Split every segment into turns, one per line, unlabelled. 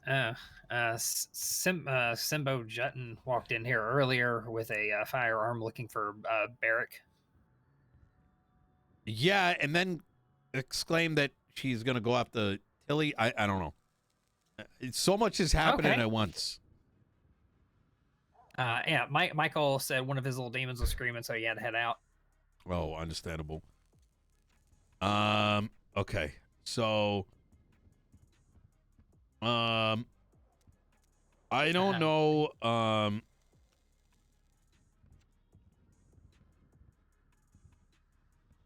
Uh, Simbo Jutton walked in here earlier with a firearm looking for Barrick.
Yeah, and then exclaimed that she's gonna go after Tilly. I don't know. So much is happening
Okay.
at once.
Yeah, Michael said one of his little demons was screaming, so he had to head out.
Oh, understandable. Okay. So I don't know.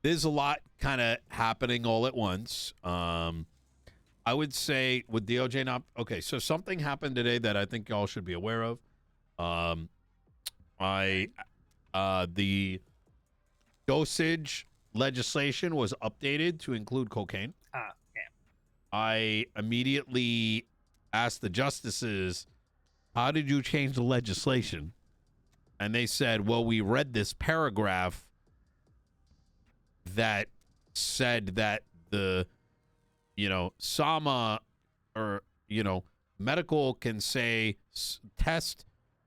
There's a lot kind of happening all at once. I would say with DOJ not okay. So something happened today that I think y'all should be aware of. Um, the dosage legislation was updated to include cocaine.
Yeah.
I immediately asked the justices, "How did you change the legislation?" And they said, "Well, we read this paragraph that said that the, SAMA or, medical can say test,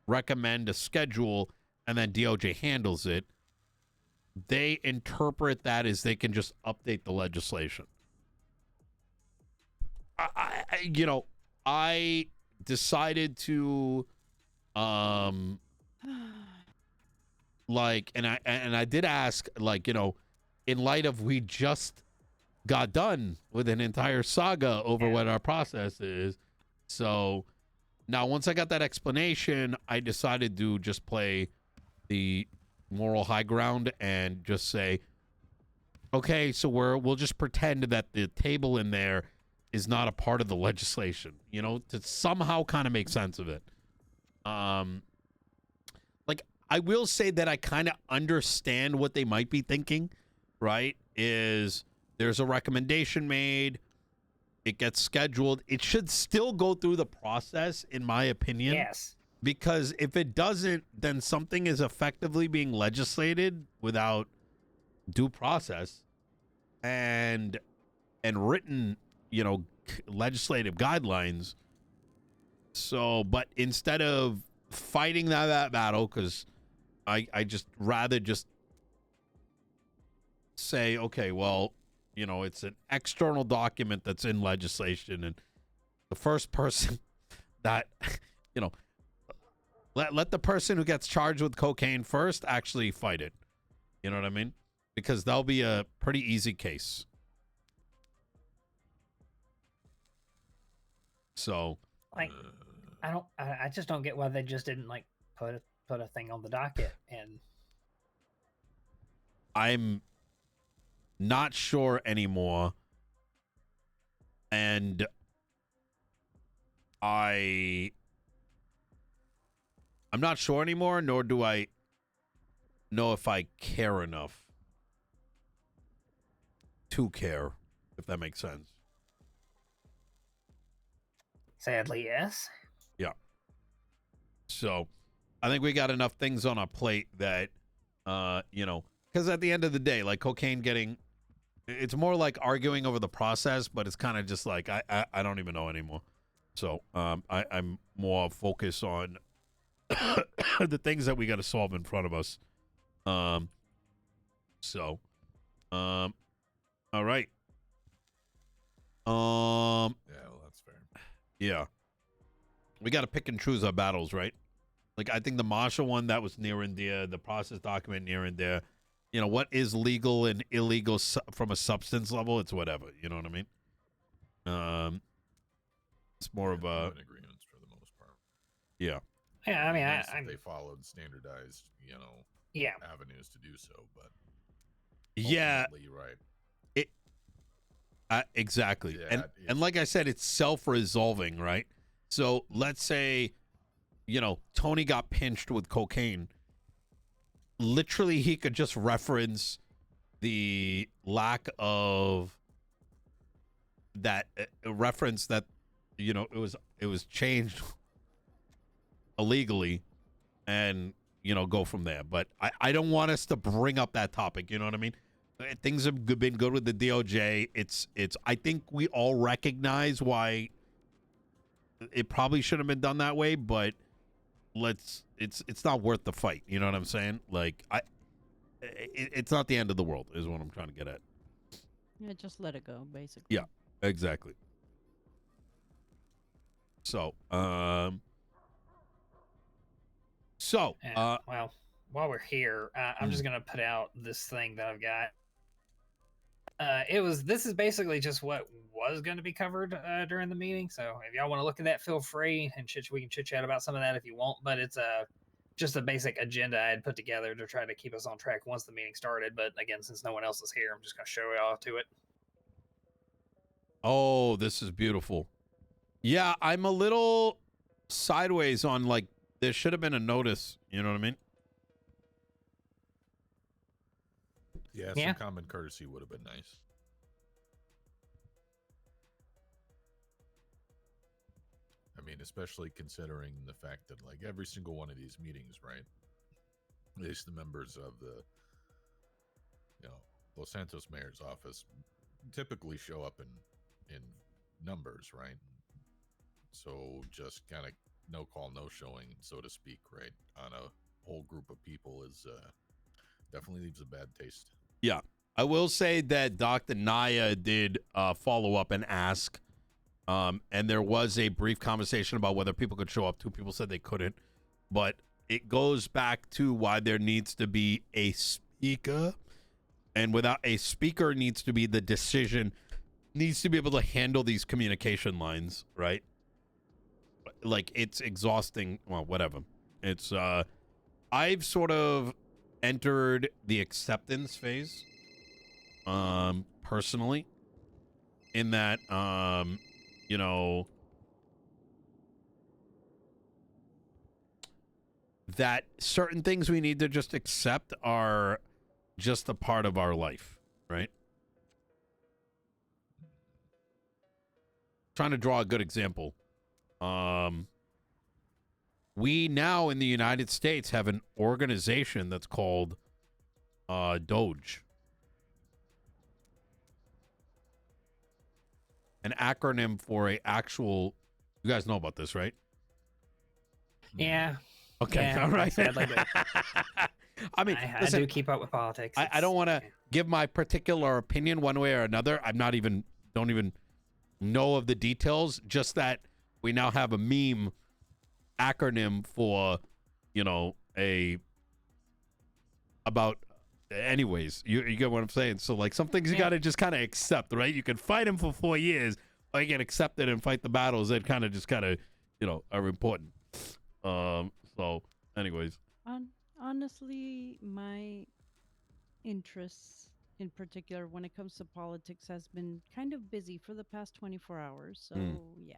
recommend a schedule, and then DOJ handles it." They interpret that as they can just update the legislation. I decided to, and I did ask, in light of we just got done with an entire saga over what our process is. So now, once I got that explanation, I decided to just play the moral high ground and just say, okay, so we'll just pretend that the table in there is not a part of the legislation, to somehow kind of make sense of it. I will say that I kind of understand what they might be thinking, right? Is there's a recommendation made, it gets scheduled. It should still go through the process, in my opinion.
Yes.
Because if it doesn't, then something is effectively being legislated without due process and written, legislative guidelines. So, but instead of fighting that battle, because I just rather just say, okay, well, it's an external document that's in legislation, and the first person that, let the person who gets charged with cocaine first actually fight it. You know what I mean? Because that'll be a pretty easy case. So,
I just don't get why they just didn't put a thing on the docket. And
I'm not sure anymore, and I'm not sure anymore, nor do I know if I care enough to care, if that makes sense.
Sadly, yes.
Yeah. So I think we got enough things on our plate that, because at the end of the day, like cocaine it's more like arguing over the process, but it's kind of just like, I don't even know anymore. So I'm more focused on the things that we got to solve in front of us. All right.
Yeah, well, that's fair.
Yeah. We got to pick and choose our battles, right? Like, I think the Marshall one, that was near and dear. The process document, near and dear. What is legal and illegal from a substance level? It's whatever. You know what I mean? It's more of a
agreements for the most part.
Yeah.
Yeah, I mean,
nice if they followed standardized, avenues to do so, but
yeah,
right.
Exactly. Yeah, and like I said, it's self-resolving, right? So let's say, Tony got pinched with cocaine. Literally, he could just reference the lack of that reference that, it was changed illegally, and go from there. But I don't want us to bring up that topic. You know what I mean? Things have been good with the DOJ. It's. I think we all recognize why it probably should have been done that way, but it's not worth the fight. You know what I'm saying? Like it's not the end of the world is what I'm trying to get at.
Yeah, just let it go, basically.
Yeah, exactly. So, well,
while we're here, I'm just gonna put out this thing that I've got. This is basically just what was going to be covered during the meeting. So if y'all want to look at that, feel free, and we can chit chat about some of that if you want. But it's just a basic agenda I had put together to try to keep us on track once the meeting started. But again, since no one else is here, I'm just going to show y'all to it.
Oh, this is beautiful. Yeah, I'm a little sideways on, like, there should have been a notice. You know what I mean?
Yeah, some common courtesy would have been nice. I mean, especially considering the fact that, like, every single one of these meetings, right? At least the members of the, Los Santos mayor's office typically show up in numbers, right? So just kind of no call, no showing, so to speak, right? On a whole group of people is definitely leaves a bad taste.
Yeah. I will say that Dr. Naya did follow up and ask, and there was a brief conversation about whether people could show up. 2 people said they couldn't, but it goes back to why there needs to be a speaker, and without a speaker needs to be the decision, needs to be able to handle these communication lines, right? Like, it's exhausting. Well, whatever. It's, I've sort of entered the acceptance phase, personally, in that, that certain things we need to just accept are just a part of our life, right? Trying to draw a good example. We now in the United States have an organization that's called Doge. An acronym for a actual, you guys know about this, right?
Yeah.
Okay,
yeah,
all right.
Sadly, but
I mean,
I do keep up with politics.
I don't want to give my particular opinion one way or another. I'm not even, don't even know of the details. Just that we now have a meme acronym for, about, anyways, you get what I'm saying? So, like, some things you got to just kind of accept, right? You can fight him for 4 years, or you can accept it and fight the battles that kind of just kind of, are important. So, anyways.
Honestly, my interests in particular when it comes to politics has been kind of busy for the past 24 hours. So, yeah.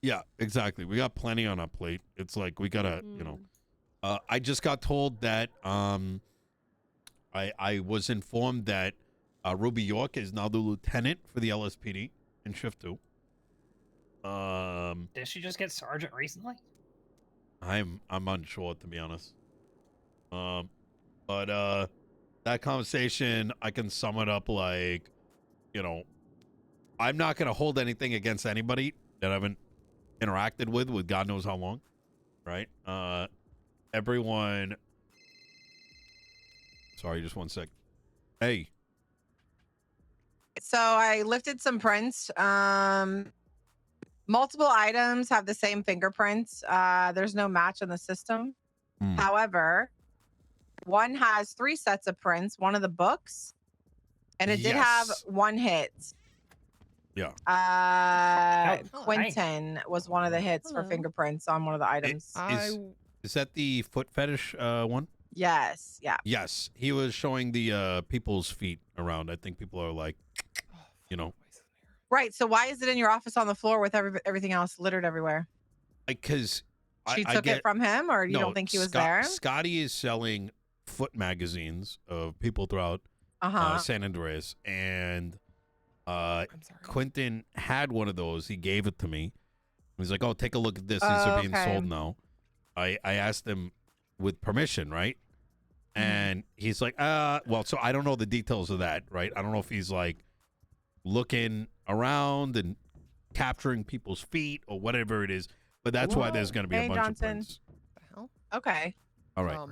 Yeah, exactly. We got plenty on our plate. It's like we got to, I just got told that I was informed that Ruby York is now the lieutenant for the LSPD in Shift 2.
Did she just get sergeant recently?
I'm unsure, to be honest. But that conversation, I can sum it up like, I'm not going to hold anything against anybody that I haven't interacted with God knows how long, right? Everyone. Sorry, just one sec. Hey.
So I lifted some prints. Multiple items have the same fingerprints. There's no match in the system. However, one has 3 sets of prints, one of the books, and it did have 1 hit.
Yeah.
Quentin was one of the hits for fingerprints on one of the items.
Is that the foot fetish one?
Yes. Yeah.
Yes. He was showing the people's feet around. I think people are like,
Right. So why is it in your office on the floor with everything else littered everywhere?
Because
she took it from him, or you don't think he was there?
Scotty is selling foot magazines of people throughout San Andreas, and Quentin had one of those. He gave it to me. He's like, "Oh, take a look at this. These are being sold now." I asked him with permission, right? And he's like, well, so I don't know the details of that, right? I don't know if he's like looking around and capturing people's feet or whatever it is. But that's why there's going to be a
Hey,
bunch
Johnson.
of prints.
The hell?
Okay.
All right.
All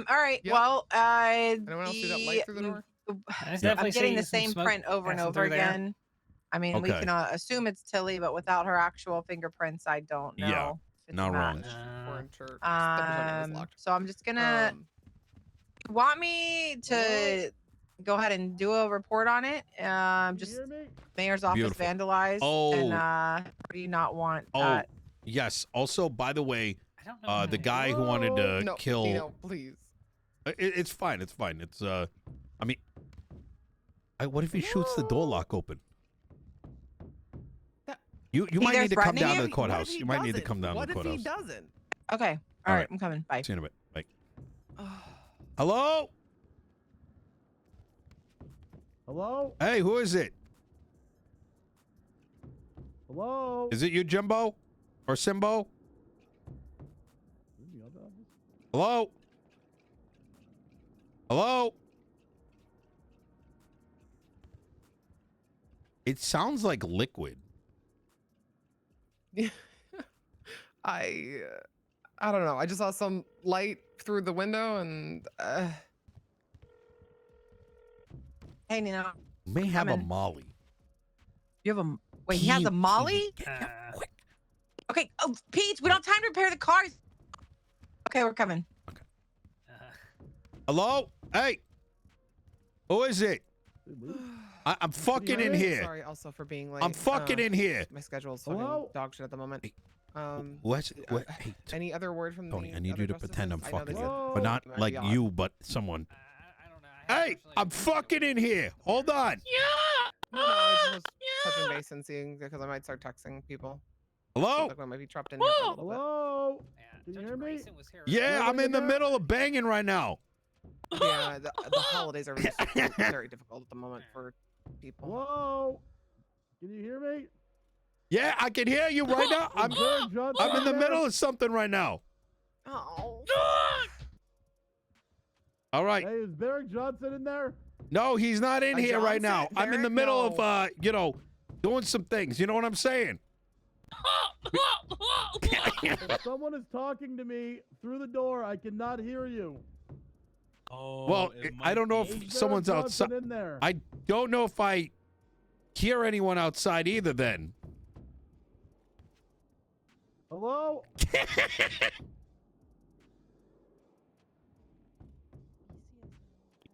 right.
Yep.
Well,
Anyone else see that light through the door?
There's
Yeah.
definitely
I'm getting the
some
same
smoke
print over and
passing
over
through there.
again. I mean, we
Okay.
can assume it's Tilly, but without her actual fingerprints, I don't know.
Yeah,
if it's
not
a
wrong.
match.
We're in church. Just double checking it was locked.
So I'm just gonna want me to
Hello?
go ahead and do a report on it. Just mayor's office
Beautiful.
vandalized.
Oh.
And do you not want
Oh,
that?
yes. Also, by the way,
I don't know. how
the
to-
guy who wanted to
No,
kill.
Nino, please.
It's fine. It's fine. It's I mean, what if he shoots the door lock open? You might
Either
need to come
threatening
down to
him-
the courthouse. You might need to come down to
What
the
if he
courthouse.
doesn't?
Okay.
All
All
right.
right. I'm coming. Bye.
See you in a bit. Bye. Hello?
Hello?
Hey, who is it?
Hello?
Is it you, Jimbo? Or Simbo? Hello? Hello? It sounds like liquid.
I don't know. I just saw some light through the window and
Hey, Nino.
May have a
Coming.
Molly.
You have a wait. He has a Molly.
Quick.
Okay. Oh, Pete, we don't have time to repair the cars. Okay, we're coming.
Hello? Hey. Who is it? I'm fucking in here.
sorry also for being late.
I'm fucking in here.
My schedule's fucking
Hello?
dog shit at the moment.
Hey,
Um,
What's
uh,
hey,
any other word from
Tony,
the
I need
other
you to pretend I'm
justices? I know
fucking
they
in.
said-
But not
might
like
be odd.
you, but someone.
I don't know. I haven't
Hey,
actually
I'm
looked into
fucking in here. Hold on.
No, I just was touching base and seeing because I might start texting people.
Hello?
Like I might be trapped in here for a little bit.
Hello?
Yeah,
Can you
Judge
hear me?
Grayson was here
Yeah,
earlier.
I'm in the middle of banging right now.
Yeah, the holidays are just very difficult at the moment for people.
Hello? Can you hear me?
Yeah, I can hear you right now. I'm
Jared Johnson
I'm in the
there?
middle of something right now.
Oh.
All right.
Hey, is Barrick Johnson in there?
No, he's not in here right now.
Johnson?
I'm in the
Derek?
middle
No.
of doing some things. You know what I'm saying?
If someone is talking to me through the door, I cannot hear you.
Well, I don't know
Is
if
Barrick
someone's
Johnson
outside.
in there?
I don't know if I hear anyone outside either then.
Hello?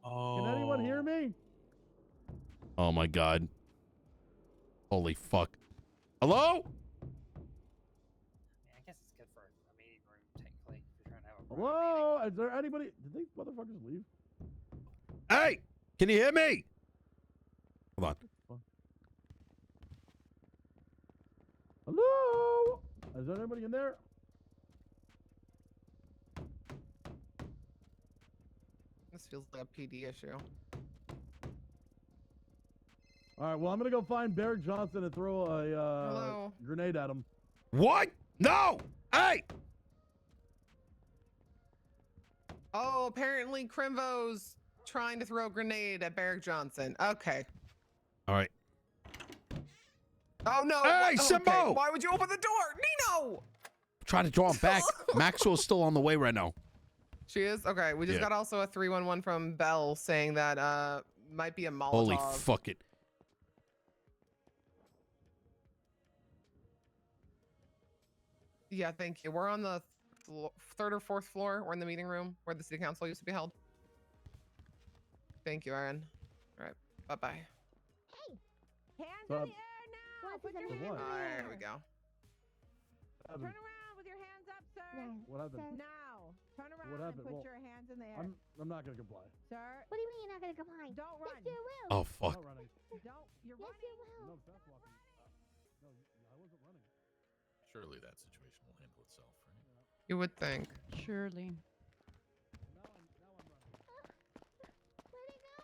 Can anyone hear me?
Oh my god. Holy fuck. Hello?
Yeah, I guess it's good for a meeting room, technically. If you're trying to have a private
Hello? Is there anybody? Did these motherfuckers leave?
Hey, can you hear me? Hold on.
Hello? Is there anybody in there?
This feels like a PD issue.
All right, well, I'm going to go find Barrick Johnson and throw a
Hello?
grenade at him.
What? No! Hey!
Oh, apparently Crimvo's trying to throw a grenade at Barrick Johnson. Okay.
All right.
Oh no!
Hey,
Okay.
Simbo!
Why would you open the door, Nino?
Trying to draw him back. Maxwell's still on the way right now.
She is okay. We just
Yeah.
got also a 311 from Bell saying that might be a Molotov.
Holy fuck it.
Yeah, thank you. We're on the third or fourth floor. We're in the meeting room where the city council used to be held. Thank you, Aaron. All right. Bye bye.
Hands
What
in the air now. Put your
For
hands
what?
in the air.
There we go.
Turn around with your hands up, sir.
What happened?
Now. Turn around
What
and
happened?
put
Well,
your hands in the air.
I'm not going to comply.
Sir,
What do you mean you're not gonna comply?
don't run.
Yes, you will.
Oh
I'm
fuck.
not running.
Don't. You're
Yes,
running.
you will.
No, Seth's walking. No, I wasn't running.
Surely that situation will handle itself, right?
You would think.
Surely.
Now I'm running.
Where'd he go?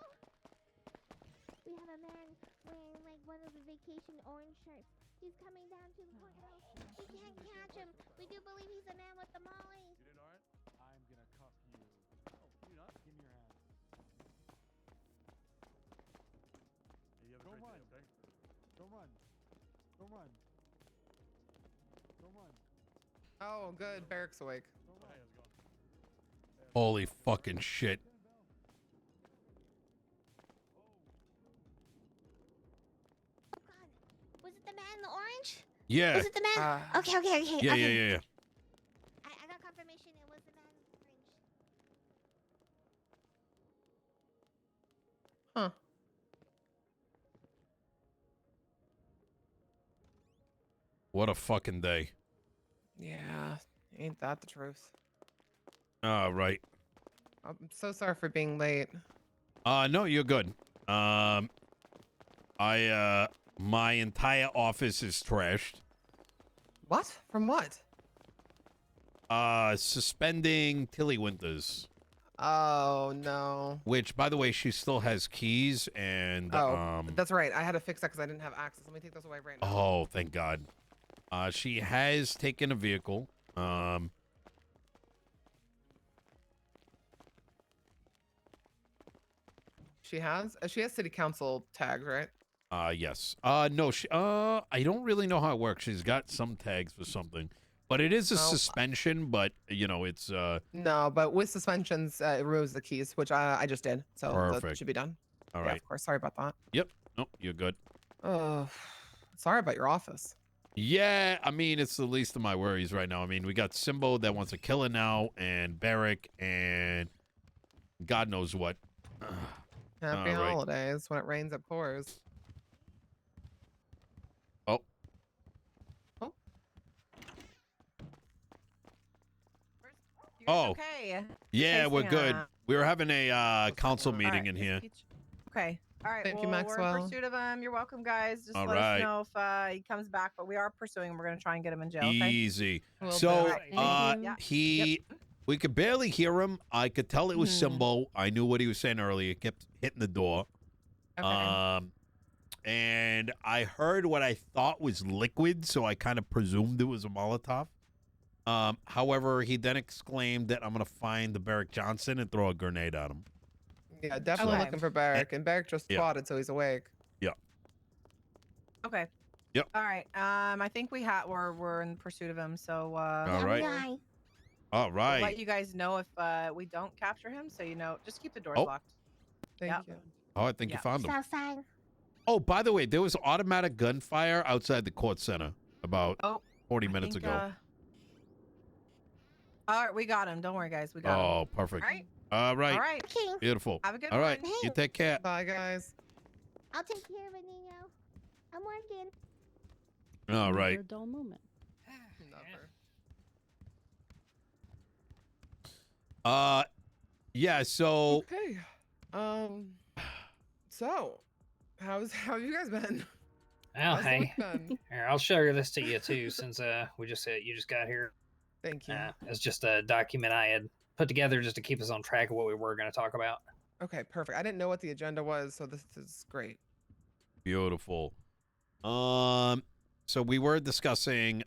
We have a man wearing like one of the vacation orange shirts. He's coming down to the courthouse. We can't catch him. We do believe he's the man with the molly.
You doing all right? I'm going to cuff you. Oh, you're not? Give me your hand. Hey, you have a great day, okay? Don't run. Don't run.
Oh, good. Barrick's awake.
Holy fucking shit.
Oh God. Was it the man in the orange?
Yeah.
Was it the man? Okay.
Yeah.
I got confirmation it was the man in the orange.
Huh.
What a fucking day.
Yeah. Ain't that the truth?
Right.
I'm so sorry for being late.
No, you're good. My entire office is trashed.
What? From what?
Suspending Tilly Winters.
Oh, no.
Which, by the way, she still has keys and,
That's right. I had to fix that because I didn't have access. Let me take those away right now.
oh, thank God. She has taken a vehicle.
She has? She has city council tags, right?
Yes. No, I don't really know how it works. She's got some tags for something. But it is a suspension, but, you know, it's,
No, but with suspensions, it removes the keys, which I just did. So that
Perfect.
should be done.
all
Yeah,
right.
of course. Sorry about that.
Yep. Nope, you're good.
Oh, sorry about your office.
Yeah, I mean, it's the least of my worries right now. I mean, we got Simbo that wants to kill it now, and Barrick, and God knows what.
Happy
All right.
holidays. When it rains, it pours.
Oh.
Oh.
You guys
Oh.
Okay.
Yeah, we're
Tasting,
good. We were having a council
All
meeting
right,
in
Miss
here.
Peach. Okay. All right.
Thank you,
well, We're in
Maxwell.
pursuit of him. You're welcome, guys. Just
All
let
right.
us know if he comes back. But we are pursuing him. We're gonna try and get him in jail. Okay.
Easy.
Will
So,
do.
Thank you.
he, we could barely hear him. I could tell it was
Mhm.
Simbo. I knew what he was saying earlier. It kept hitting the door.
Okay.
And I heard what I thought was liquid, so I kind of presumed it was a Molotov. However, he then exclaimed that I'm gonna find the Barrick Johnson and throw a grenade at him.
Yeah, definitely
Okay.
looking for Barrick. And Barrick just
Yeah.
spotted, so he's awake.
Okay.
Yep.
All right. I think we're in pursuit of him. So
All right.
FBI.
All
we'll
right.
let you guys know if we don't capture him. So you know, just keep the doors
Oh.
locked.
Thank
Yep.
you.
Oh, I think you
Yeah.
found him.
Southside.
Oh, by the way, there was automatic gunfire outside the court center about
Oh,
40
I
minutes
think,
ago.
all right, we got him. Don't worry, guys. We got him.
Oh, perfect.
All right.
All right.
All right.
Okay.
Beautiful.
Have a good
All right.
one.
You take care.
Bye, guys.
I'll take care of it, Nino. I'm working.
All
Never
right.
a dull moment.
Never.
Yeah, so
Okay. So, how have you guys been?
Oh,
How's the
hey.
week been?
Here, I'll share this to you too, since you just got here.
Thank you.
It's just a document I had put together just to keep us on track of what we were going to talk about.
Okay, perfect. I didn't know what the agenda was, so this is great.
beautiful. So we were discussing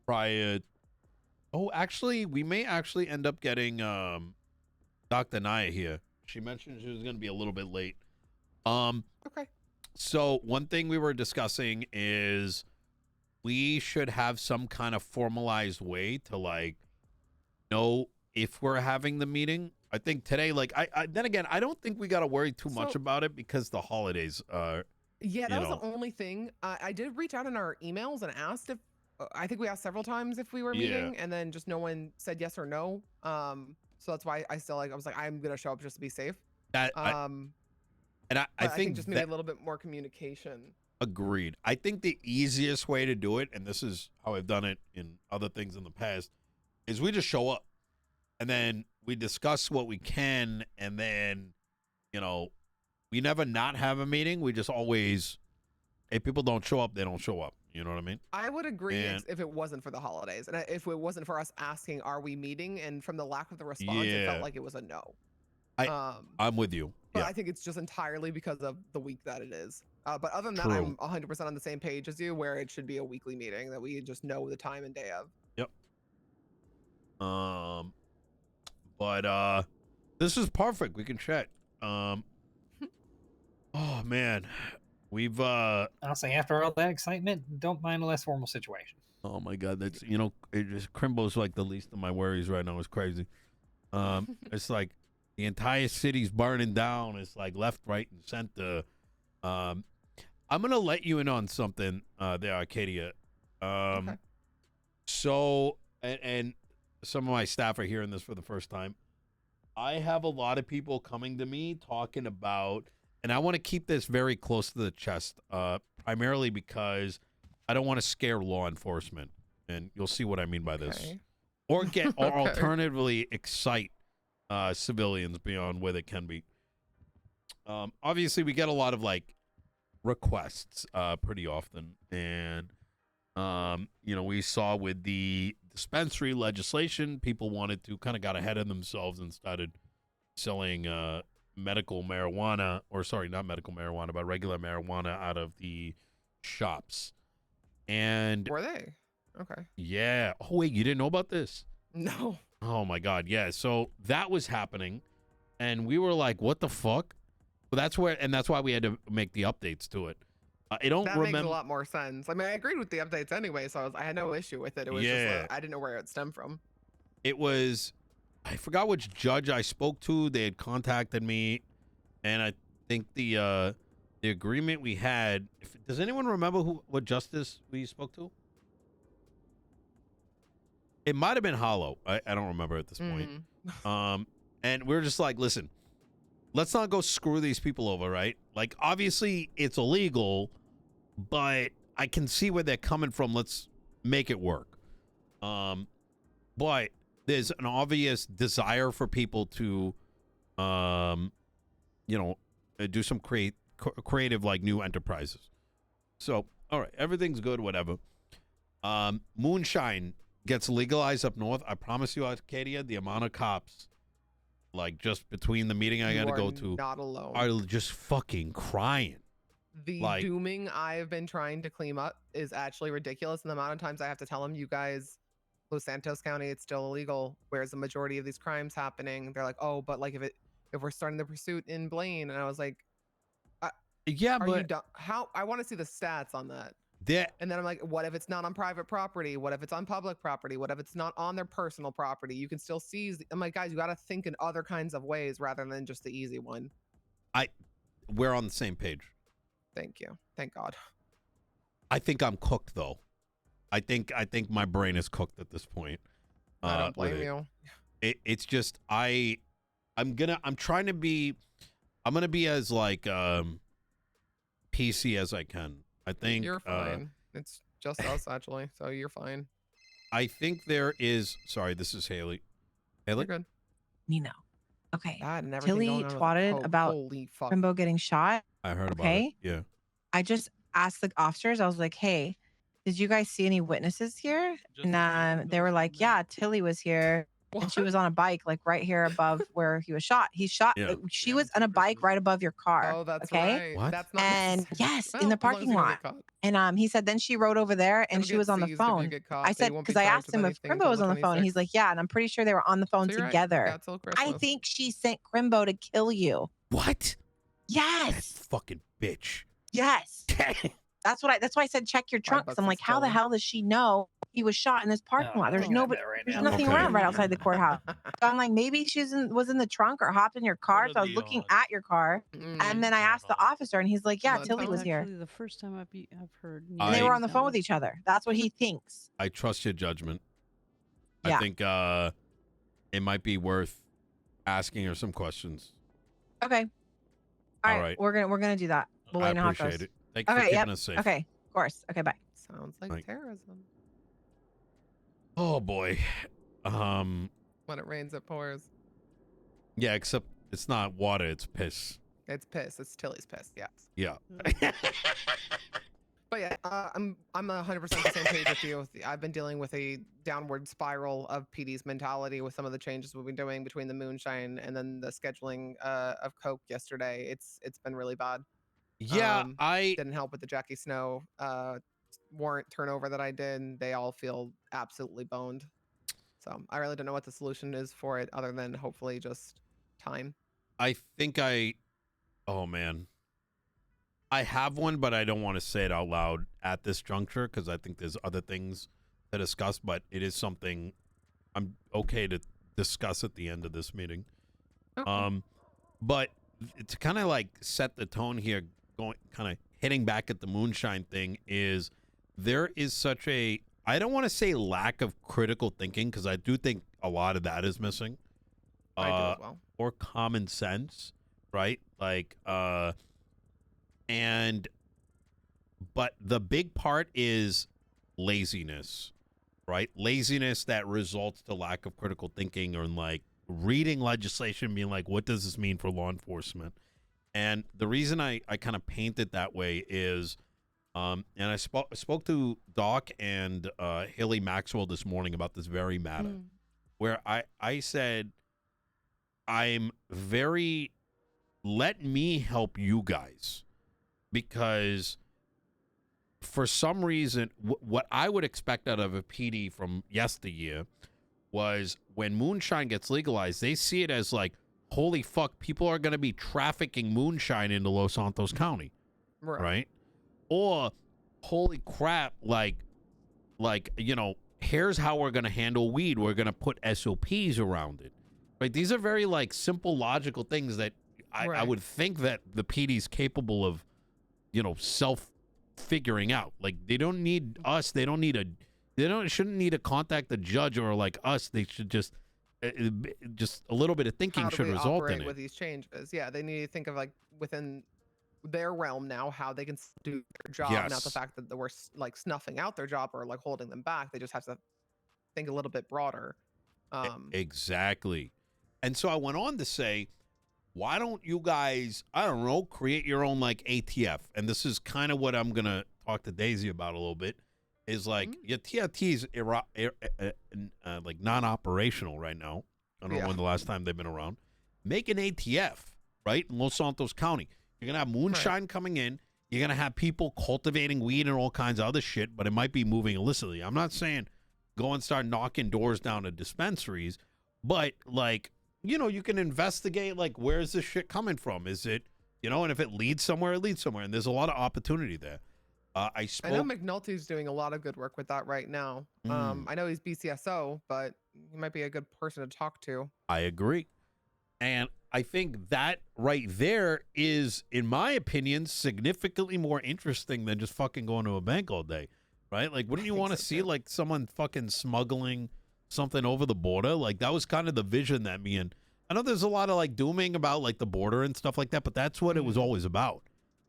prior. Oh, actually, we may actually end up getting Dr. Naya here. She mentioned she was going to be a little bit late.
Okay.
So one thing we were discussing is we should have some kind of formalized way to like know if we're having the meeting. I think today, like, I then again, I don't think we got to worry too much
So-
about it because the holidays are.
Yeah, that
You
was
know.
the only thing. I did reach out in our emails and asked if I think we asked several times if we were
Yeah.
meeting, and then just no one said yes or no. So that's why I still I was like, I'm gonna show up just to be safe.
That and I
But
think
just maybe
that,
a little bit more communication.
agreed. I think the easiest way to do it, and this is how I've done it in other things in the past, is we just show up and then we discuss what we can, and then, you know, we never not have a meeting. We just always, if people don't show up, they don't show up. You know what I mean?
I would agree
And-
if it wasn't for the holidays, and if it wasn't for us asking, "Are we meeting?" and from the lack of the response, it
Yeah.
felt like it was a no.
I- I'm with you.
But
Yeah.
I think it's just entirely because of the week that it is. But other than that,
True.
I'm 100% on the same page as you, where it should be a weekly meeting that we just know the time and day of.
But this is perfect. We can chat. Oh man, We've
I'll say after all that excitement, don't mind a less formal situation.
oh my god, that's Crimbo's like the least of my worries right now. It's crazy. It's like the entire city's burning down. It's like left, right, and center. I'm gonna let you in on something there, Arcadia.
Okay.
So and some of my staff are hearing this for the first time. I have a lot of people coming to me talking about, and I want to keep this very close to the chest, primarily because I don't want to scare law enforcement, and you'll see what I mean by this,
Okay.
or or
Okay.
alternatively excite civilians beyond where they can be. Obviously, we get a lot of like requests pretty often, and we saw with the dispensary legislation, people wanted to kind of got ahead of themselves and started selling medical marijuana, or sorry, not medical marijuana, but regular marijuana out of the shops. And
Were they? Okay.
yeah. Oh wait, you didn't know about this?
No.
Oh my god, yeah. So that was happening, and we were like, "What the fuck?" But that's why we had to make the updates to it. I don't
That
remember.
makes a lot more sense. I mean, I agreed with the updates anyway, so I had no issue with it. It was just
Yeah.
like, I didn't know where it stemmed from.
It was, I forgot which judge I spoke to. They had contacted me, and I think the agreement we had. Does anyone remember what justice we spoke to? It might have been Hollow. I don't remember at this point. And we were just like, listen, let's not go screw these people over, right? Like, obviously, it's illegal, but I can see where they're coming from. Let's make it work. But there's an obvious desire for people to, do some creative, like, new enterprises. So, all right, everything's good, whatever. Moonshine gets legalized up north. I promise you, Arcadia, the amount of cops, like, just between the meeting I got to go to,
not alone.
are just fucking crying.
The dooming I've been trying to clean up is actually ridiculous. And the amount of times I have to tell them, you guys, Los Santos County, it's still illegal. Whereas the majority of these crimes happening, they're like, oh, but like if we're starting the pursuit in Blaine, and I was like,
yeah,
are
but
you done? How? I want to see the stats on that. And then I'm like, what if it's not on private property? What if it's on public property? What if it's not on their personal property? You can still seize. I'm like, guys, you got to think in other kinds of ways rather than just the easy one.
We're on the same page.
Thank you. Thank God.
I think I'm cooked though. I think my brain is cooked at this point.
I don't blame you.
It's just I'm gonna be as like PC as I can. I think
you're fine. It's just us actually, so you're fine.
I think there is. Sorry, this is Haley. Haley,
you're good.
Nino. Okay.
God,
Tilly twatted about Crimbo getting shot.
I heard about it. Yeah.
I just asked the officers. I was like, "Hey, did you guys see any witnesses here?" And they were like, "Yeah, Tilly was here, and she was on a bike, like right here above where he was shot. He shot. She was on a bike right above your car.
Oh, that's
okay?
right. What? That's not
and yes,
well,
in the
as long as
parking
you don't
lot.
get caught.
And he said then she rode over there and
It'll
she
get
was on the
seized if you
phone.
get caught,
I
but
said
you won't be
because I
charged
asked
with
him if
anything
Crimbo
till
was
the
on the phone.
26th.
He's like, yeah, and I'm pretty sure they were on the phone
So you're right.
together.
Got till
I
Christmas.
think she sent Crimbo to kill you.
What?
Yes.
That fucking bitch.
Yes. That's why I said check your trunk. 'Cause I'm like, how the hell does she know he was shot in this parking lot? There's nobody. There's nothing around right outside the courthouse. So I'm like, maybe was in the trunk or hopped in your car. So I was looking at your car, and then I asked the officer, and he's like, yeah, Tilly was here.
Actually, the first time I've heard.
And they were on the phone with each other. That's what he thinks.
I trust your judgment.
Yeah.
I think it might be worth asking her some questions.
Okay. All right. We're gonna do that. We'll
I
let you know how it
appreciate
goes.
it. Thanks for keeping us safe.
Okay. Of course. Okay. Bye.
Sounds like terrorism.
Oh boy.
When it rains, it pours.
Yeah, except it's not water, it's piss.
It's piss. It's Tilly's piss. Yes.
Yeah.
But yeah, I'm 100% the same page with you. I've been dealing with a downward spiral of PD's mentality with some of the changes we've been doing between the moonshine and then the scheduling of coke yesterday. It's been really bad.
Yeah, I
didn't help with the Jackie Snow warrant turnover that I did. They all feel absolutely boned. So I really don't know what the solution is for it other than hopefully just time.
I think oh man. I have one, but I don't want to say it out loud at this juncture because I think there's other things to discuss. But it is something I'm okay to discuss at the end of this meeting.
Okay.
But to kind of like set the tone here, going kind of hitting back at the moonshine thing is there is such a, I don't want to say lack of critical thinking because I do think a lot of that is missing.
I do as well.
Or common sense, right? Like, but the big part is laziness, right? Laziness that results to lack of critical thinking or like reading legislation, being like, what does this mean for law enforcement? And the reason I kind of paint it that way is, and I spoke to Doc and Haley Maxwell this morning about this very matter, where I said, let me help you guys, because for some reason, what I would expect out of a PD from yesteryear was when moonshine gets legalized, they see it as like, holy fuck, people are going to be trafficking moonshine into Los Santos County, right? Or holy crap, like here's how we're going to handle weed. We're going to put SOPs around it. Right, these are very like simple, logical things that I would think that the PD's capable of, self figuring out. Like they don't need us. They shouldn't need to contact the judge or like us. They should just a little bit of thinking should result in it.
With these changes, yeah, they need to think of like within their realm now how they can do their job, not the fact that we're like snuffing out their job or like holding them back. They just have to think a little bit broader.
Exactly. And so I went on to say, why don't you guys, I don't know, create your own like ATF? And this is kind of what I'm going to talk to Daisy about a little bit, is like your TFT is like non-operational right now. I don't know when the last time they've been around. Make an ATF, right, in Los Santos County. You're going to have moonshine coming in. You're going to have people cultivating weed and all kinds of other shit, but it might be moving illicitly. I'm not saying go and start knocking doors down to dispensaries, but like, you can investigate like, where's this shit coming from? Is it, and if it leads somewhere, it leads somewhere. And there's a lot of opportunity there. I know
McNulty's doing a lot of good work with that right now. I know he's BCSO, but he might be a good person to talk to.
I agree. And I think that right there is, in my opinion, significantly more interesting than just fucking going to a bank all day. Right? Like, wouldn't you want to see like someone fucking smuggling something over the border? Like, that was kind of the vision that me and I know there's a lot of like dooming about like the border and stuff like that, but that's what it was always about.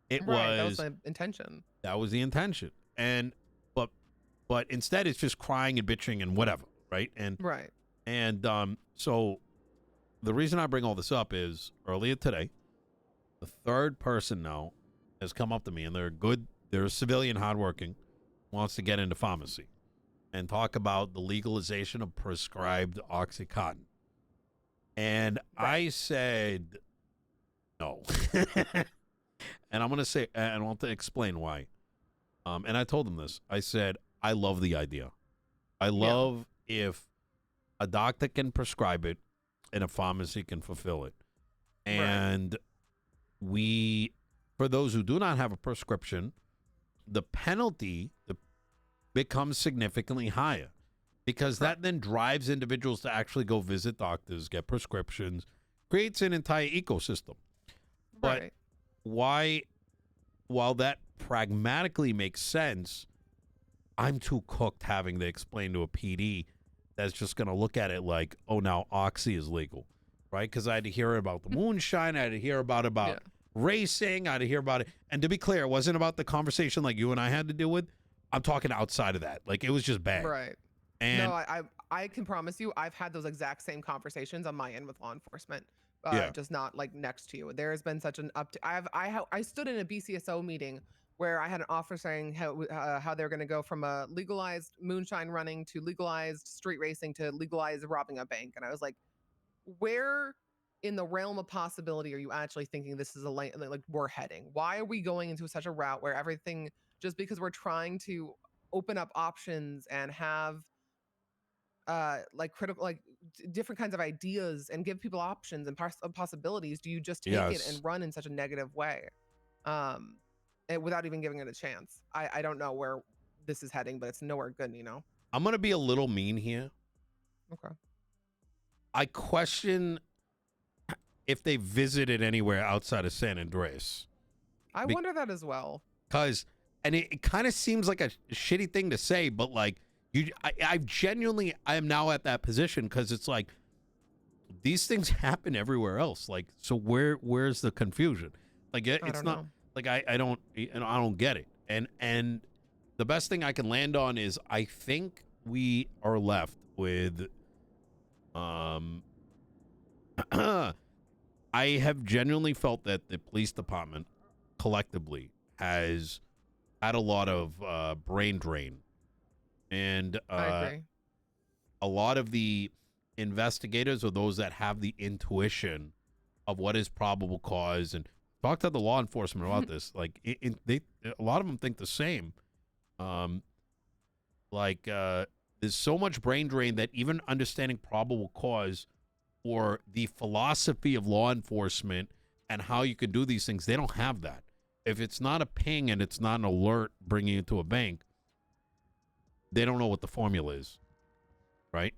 That
was the intention.
That was the intention. And but instead it's just crying and bitching and whatever, right? And so the reason I bring all this up is earlier today, the third person now has come up to me, and they're a civilian, hardworking, wants to get into pharmacy and talk about the legalization of prescribed Oxycontin. And I said, no. And I'm going to say, and I want to explain why. And I told them this. I said, I love the idea. I love if a doctor can prescribe it and a pharmacy can fulfill it. And for those who do not have a prescription, the penalty becomes significantly higher, because that then drives individuals to actually go visit doctors, get prescriptions, creates an entire ecosystem. But while that pragmatically makes sense, I'm too cooked having to explain to a PD that's just going to look at it like, oh, now Oxy is legal, right? Because I had to hear about the moonshine. I had to hear about racing. I had to hear about it. And to be clear, it wasn't about the conversation like you and I had to deal with. I'm talking outside of that. Like, it was just bad.
Right.
And
no, I can promise you, I've had those exact same conversations on my end with law enforcement, just not like next to you. There has been such an I stood in a BCSO meeting where I had an officer saying how they're going to go from a legalized moonshine running to legalized street racing to legalized robbing a bank. And I was like, where in the realm of possibility are you actually thinking this is a lane like we're heading? Why are we going into such a route where everything, just because we're trying to open up options and have like critical, like different kinds of ideas and give people options and possibilities, do you just take it and run in such a negative way? without even giving it a chance. I don't know where this is heading, but it's nowhere good,
I'm gonna be a little mean here.
Okay.
I question if they visited anywhere outside of San Andreas.
I wonder that as well.
And it kind of seems like a shitty thing to say, but like I am now at that position because it's like these things happen everywhere else. Like, so where's the confusion? Like, it's not like I don't get it. And the best thing I can land on is I think we are left with I have genuinely felt that the police department collectively has had a lot of brain drain, and
I agree.
a lot of the investigators or those that have the intuition of what is probable cause, and talk to the law enforcement about this. Like, a lot of them think the same. There's so much brain drain that even understanding probable cause or the philosophy of law enforcement and how you can do these things, they don't have that. If it's not a ping and it's not an alert bringing you to a bank, they don't know what the formula is, right?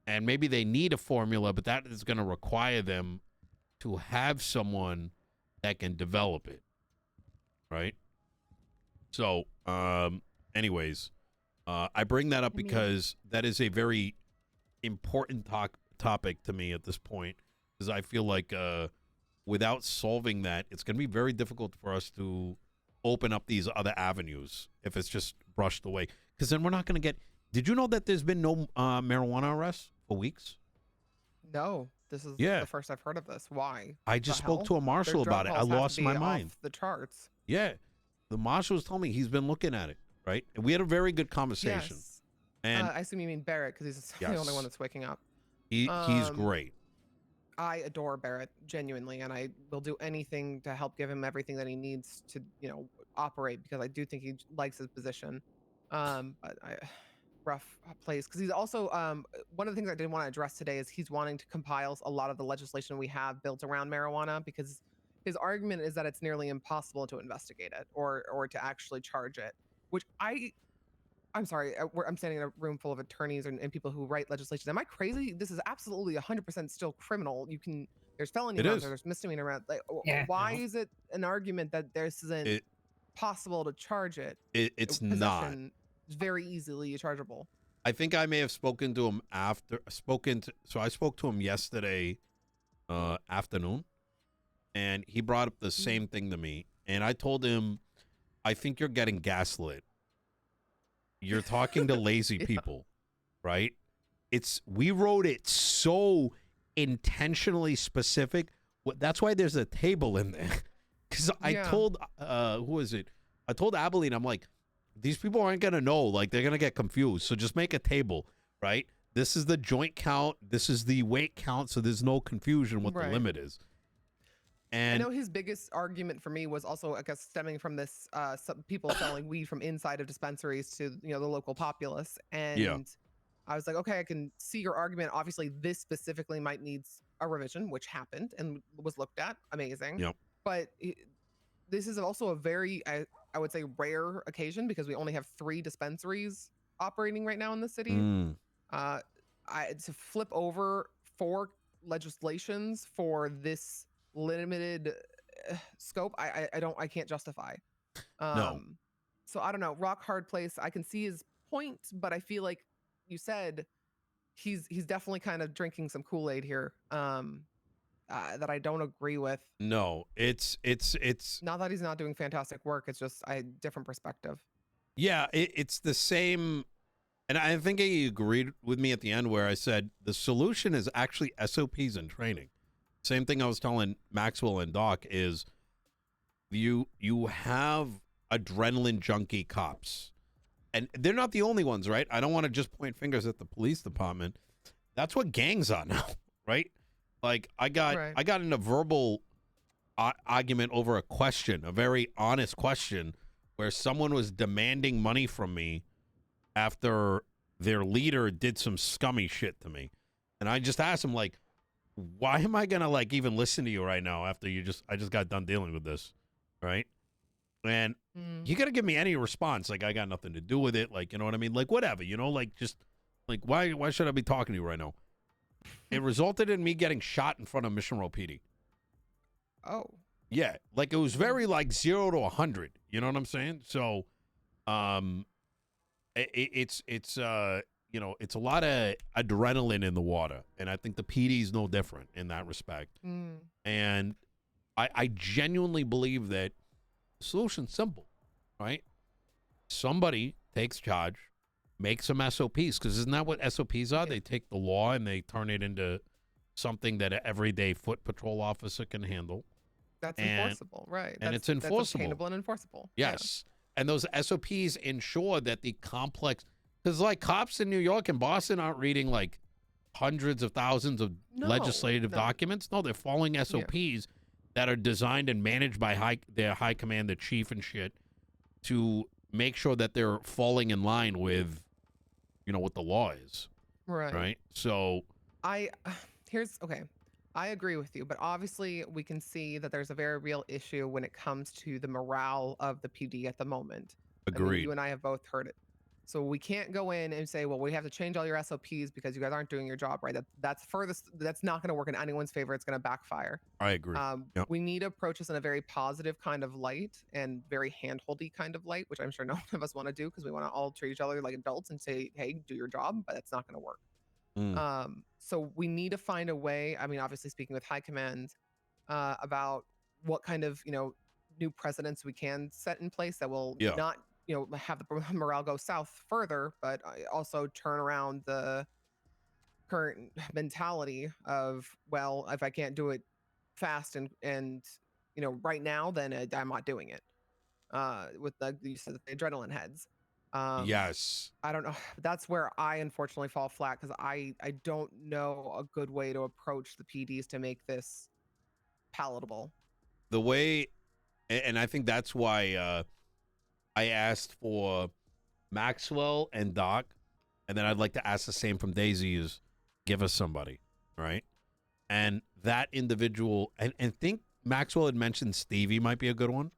And maybe they need a formula, but that is going to require them to have someone that can develop it, right? So, anyways, I bring that up because that is a very important topic to me at this point, because I feel like without solving that, it's going to be very difficult for us to open up these other avenues if it's just brushed away. Because then we're not going to get... Did you know that there's been no marijuana arrests for weeks?
No, this is the first I've heard of this. Why?
I just spoke to a marshal about it. I lost my mind.
Off the charts.
Yeah. The marshal was telling me he's been looking at it, right? And we had a very good conversation.
Yes.
And
I assume you mean Barrett, because he's the only one that's waking up.
He's great.
I adore Barrett, genuinely, and I will do anything to help give him everything that he needs to, operate, because I do think he likes his position. Rough place, because he's also one of the things I did want to address today is he's wanting to compile a lot of the legislation we have built around marijuana, because his argument is that it's nearly impossible to investigate it or to actually charge it, which I'm sorry, I'm standing in a room full of attorneys and people who write legislation. Am I crazy? This is absolutely 100% still criminal. There's felony rounds, there's misdemeanor rounds. Like, why is it an argument that this isn't possible to charge it?
It's not.
It's very easily chargeable.
I think I may have spoken to him so I spoke to him yesterday afternoon, and he brought up the same thing to me. And I told him, I think you're getting gaslit. You're talking to lazy people, right? We wrote it so intentionally specific. That's why there's a table in there. Because I told, who is it? I told Abilene, I'm like, these people aren't going to know. Like, they're going to get confused. So just make a table, right? This is the joint count. This is the weight count. So there's no confusion what the limit is. And
I know his biggest argument for me was also, I guess, stemming from this, some people selling weed from inside of dispensaries to, the local populace. And I was like, okay, I can see your argument. Obviously, this specifically might need a revision, which happened and was looked at. Amazing.
Yep.
But this is also a very, I would say, rare occasion, because we only have 3 dispensaries operating right now in the city. To flip over 4 legislations for this limited scope, I can't justify.
No.
So I don't know, rock hard place. I can see his point, but I feel like you said he's definitely kind of drinking some Kool-Aid here that I don't agree with.
No, it's
not that he's not doing fantastic work, it's just a different perspective.
Yeah, it's the same. And I think he agreed with me at the end where I said the solution is actually SOPs and training. Same thing I was telling Maxwell and Doc is you have adrenaline junkie cops. And they're not the only ones, right? I don't want to just point fingers at the police department. That's what gangs are now, right? Like, I got in a verbal argument over a question, a very honest question, where someone was demanding money from me after their leader did some scummy shit to me. And I just asked him, like, why am I gonna even listen to you right now after I just got done dealing with this, right? And you got to give me any response. Like, I got nothing to do with it. Like, you know what I mean? Like, whatever, you know, like, just like, why should I be talking to you right now? It resulted in me getting shot in front of Mission Row PD.
Oh.
Yeah. Like, it was very like 0 to 100. You know what I'm saying? So, it's you know, it's a lot of adrenaline in the water. And I think the PD is no different in that respect. And I genuinely believe that the solution's simple, right? Somebody takes charge, makes some SOPs, because isn't that what SOPs are? They take the law and they turn it into something that an everyday foot patrol officer can handle.
That's enforceable, right?
And
it's
enforceable.
That's obtainable and enforceable.
Yes. And those SOPs ensure that the complex, because like cops in New York and Boston aren't reading like hundreds of thousands of legislative documents. No, they're following SOPs that are designed and managed by their high command, the chief and shit, to make sure that they're falling in line with, you know, what the law is.
Right.
Right. So
I agree with you, but obviously we can see that there's a very real issue when it comes to the morale of the PD at the moment.
Agreed.
I mean, you and I have both heard it. So we can't go in and say, well, we have to change all your SOPs because you guys aren't doing your job right. That's not going to work in anyone's favor. It's going to backfire.
I agree.
We need to approach this in a very positive kind of light and very handholdy kind of light, which I'm sure no one of us want to do because we want to all treat each other like adults and say, hey, do your job, but that's not going to work. So we need to find a way. I mean, obviously speaking with high command about what kind of, you know, new precedents we can set in place that will not, you know, have the morale go south further, but also turn around the current mentality of, well, if I can't do it fast and you know, right now, then I'm not doing it. With the adrenaline heads.
Yes.
I don't know. That's where I unfortunately fall flat because I don't know a good way to approach the PDs to make this palatable.
The way, and I think that's why I asked for Maxwell and Doc, and then I'd like to ask the same from Daisy is give us somebody, right? And that individual, and think Maxwell had mentioned Stevie might be a good one.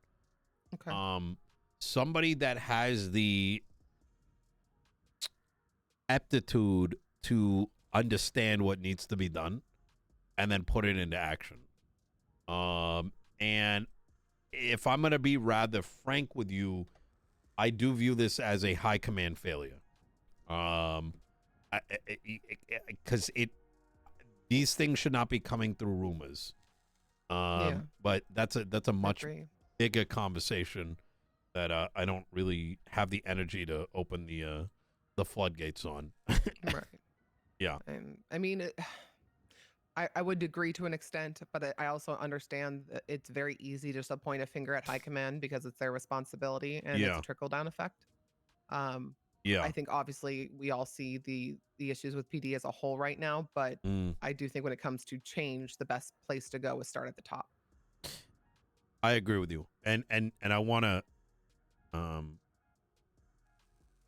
Okay.
Somebody that has the aptitude to understand what needs to be done and then put it into action. And if I'm going to be rather frank with you, I do view this as a high command failure. Because these things should not be coming through rumors. But that's a much bigger conversation that I don't really have the energy to open the floodgates on.
Right.
Yeah.
I mean, I would agree to an extent, but I also understand that it's very easy just to point a finger at high command because it's their responsibility and it's a trickle down effect. I think obviously we all see the issues with PD as a whole right now, but I do think when it comes to change, the best place to go is start at the top.
I agree with you, and I want to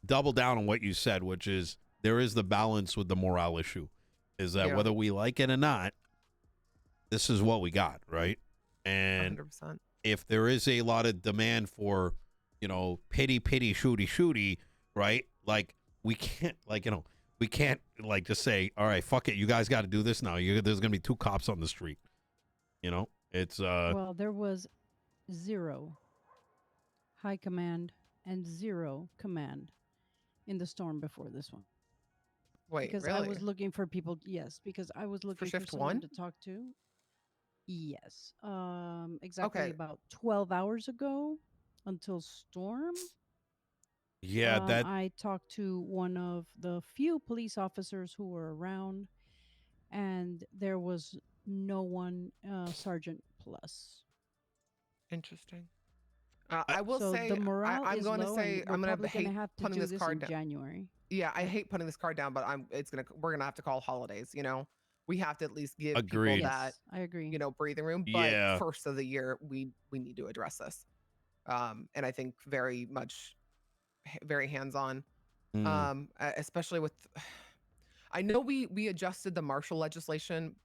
double down on what you said, which is there is the balance with the morale issue, is that whether we like it or not, this is what we got, right? And
100%.
If there is a lot of demand for, you know, pity, shooty, right? Like we can't, like, you know, we can't like just say, all right, fuck it, you guys got to do this now. There's gonna be 2 cops on the street. You know, it's
well, there was 0 high command and 0 command in the storm before this one.
Wait,
because
really?
I was looking for people. Yes, because I was looking for someone to talk to. Yes, exactly about 12 hours ago until storm.
Yeah,
I talked to one of the few police officers who were around, and there was no one Sergeant plus.
Interesting. I will say
the morale
I'm
is
going
low,
to say
and
I'm
we're
going
probably
to hate
have to
putting
do
this card
in
down.
January.
Yeah, I hate putting this card down, but we're gonna have to call holidays. You know, we have to at least give people that.
I agree.
You know, breathing room. But first of the year, we need to address this, and I think very hands on, especially with. I know we adjusted the martial legislation,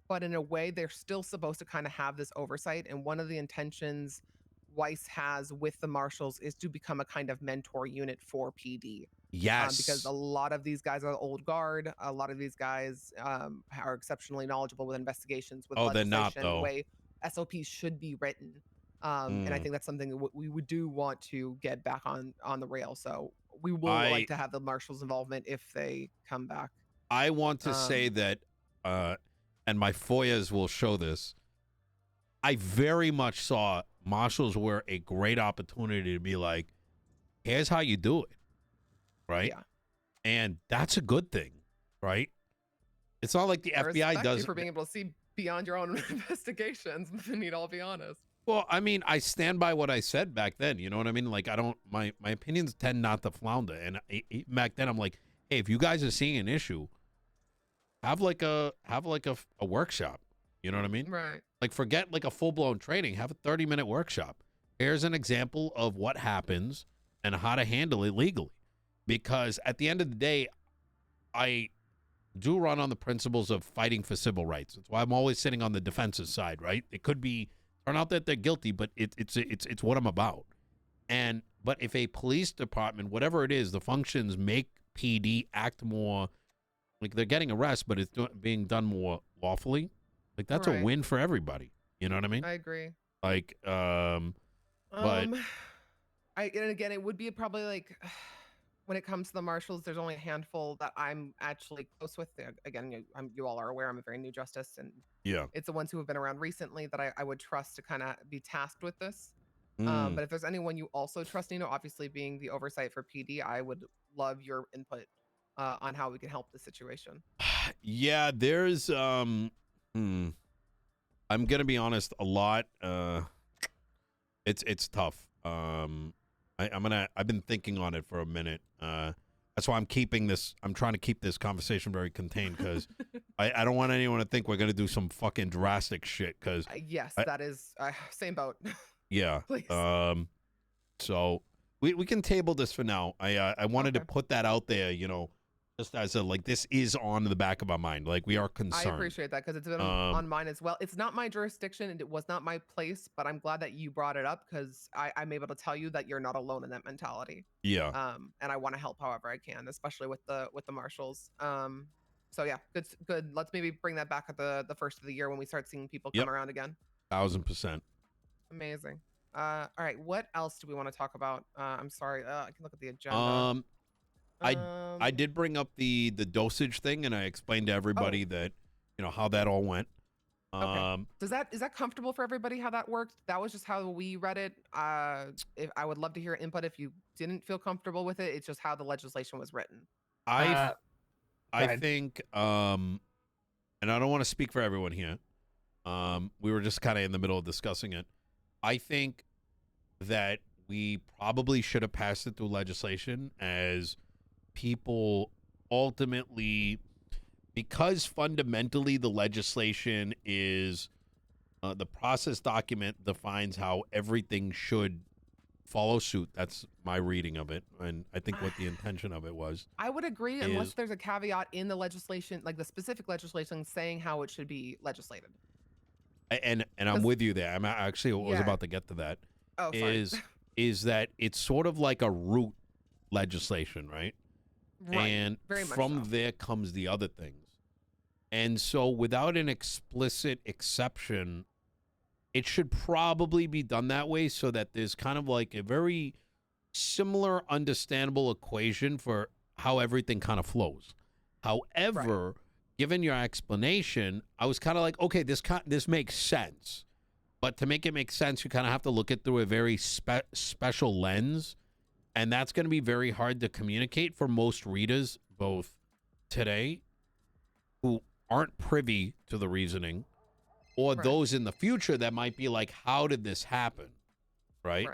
but in a way, they're still supposed to kind of have this oversight, and one of the intentions Weiss has with the marshals is to become a kind of mentor unit for PD.
Yes.
Because a lot of these guys are old guard. A lot of these guys are exceptionally knowledgeable with investigations, with
they're
legislation,
not, though.
the way SOPs should be written. And I think that's something that we would do want to get back on the rail. So we will like to have the marshals' involvement if they come back.
I want to say that, and my FOIAs will show this, I very much saw marshals were a great opportunity to be like, here's how you do it, right?
Yeah.
And that's a good thing, right? It's not like the FBI does.
You for being able to see beyond your own investigations, Nino, I'll be honest.
Well, I mean, I stand by what I said back then. You know what I mean? Like, I don't, my opinions tend not to flounder. And back then, I'm like, hey, if you guys are seeing an issue, have like a workshop. You know what I mean?
Right.
Like, forget like a full-blown training. Have a 30-minute workshop. Here's an example of what happens and how to handle it legally. Because at the end of the day, I do run on the principles of fighting for civil rights. That's why I'm always sitting on the defensive side, right? It could be turn out that they're guilty, but it's what I'm about. But if a police department, whatever it is, the functions make PD act more like they're getting arrested, but it's being done more lawfully. Like that's a win for everybody. You know what I mean?
I agree.
Like, but
and again, it would be probably like when it comes to the marshals, there's only a handful that I'm actually close with. Again, you all are aware I'm a very new justice, and
yeah,
it's the ones who have been around recently that I would trust to kind of be tasked with this. But if there's anyone you also trust, Nino, obviously being the oversight for PD, I would love your input on how we can help the situation.
Yeah, there's I'm gonna be honest, a lot. It's tough. I've been thinking on it for a minute. That's why I'm trying to keep this conversation very contained, because I don't want anyone to think we're gonna do some fucking drastic shit. Because
yes, that is same boat.
Yeah.
Please.
So we can table this for now. I wanted to put that out there, you know, just as a, like, this is on the back of our mind. Like, we are concerned.
I appreciate that, because it's been on mine as well. It's not my jurisdiction and it was not my place, but I'm glad that you brought it up, because I'm able to tell you that you're not alone in that mentality.
Yeah.
And I want to help however I can, especially with the marshals. So yeah, good. Let's maybe bring that back at the first of the year when we start seeing people come around again.
1000%.
Amazing. All right, what else do we want to talk about? I'm sorry, I can look at the agenda.
I did bring up the dosage thing, and I explained to everybody that, you know, how that all went.
Okay. Is that comfortable for everybody how that worked? That was just how we read it. If I would love to hear input if you didn't feel comfortable with it. It's just how the legislation was written.
I think and I don't want to speak for everyone here. We were just kind of in the middle of discussing it. I think that we probably should have passed it through legislation, as people ultimately, because fundamentally the legislation is the process document defines how everything should follow suit. That's my reading of it, and I think what the intention of it was.
I would agree, unless there's a caveat in the legislation, like the specific legislation saying how it should be legislated.
And I'm with you there. I'm actually was about to get to that.
Oh, sorry.
Is that it's sort of like a root legislation, right?
Right.
And
very much
from
so.
there comes the other things. And so without an explicit exception, it should probably be done that way, so that there's kind of like a very similar, understandable equation for how everything kind of flows. However, given your explanation, I was kind of like, okay, this makes sense. But to make it make sense, you kind of have to look at it through a very special lens. And that's going to be very hard to communicate for most readers, both today, who aren't privy to the reasoning, or those in the future that might be like, how did this happen? Right?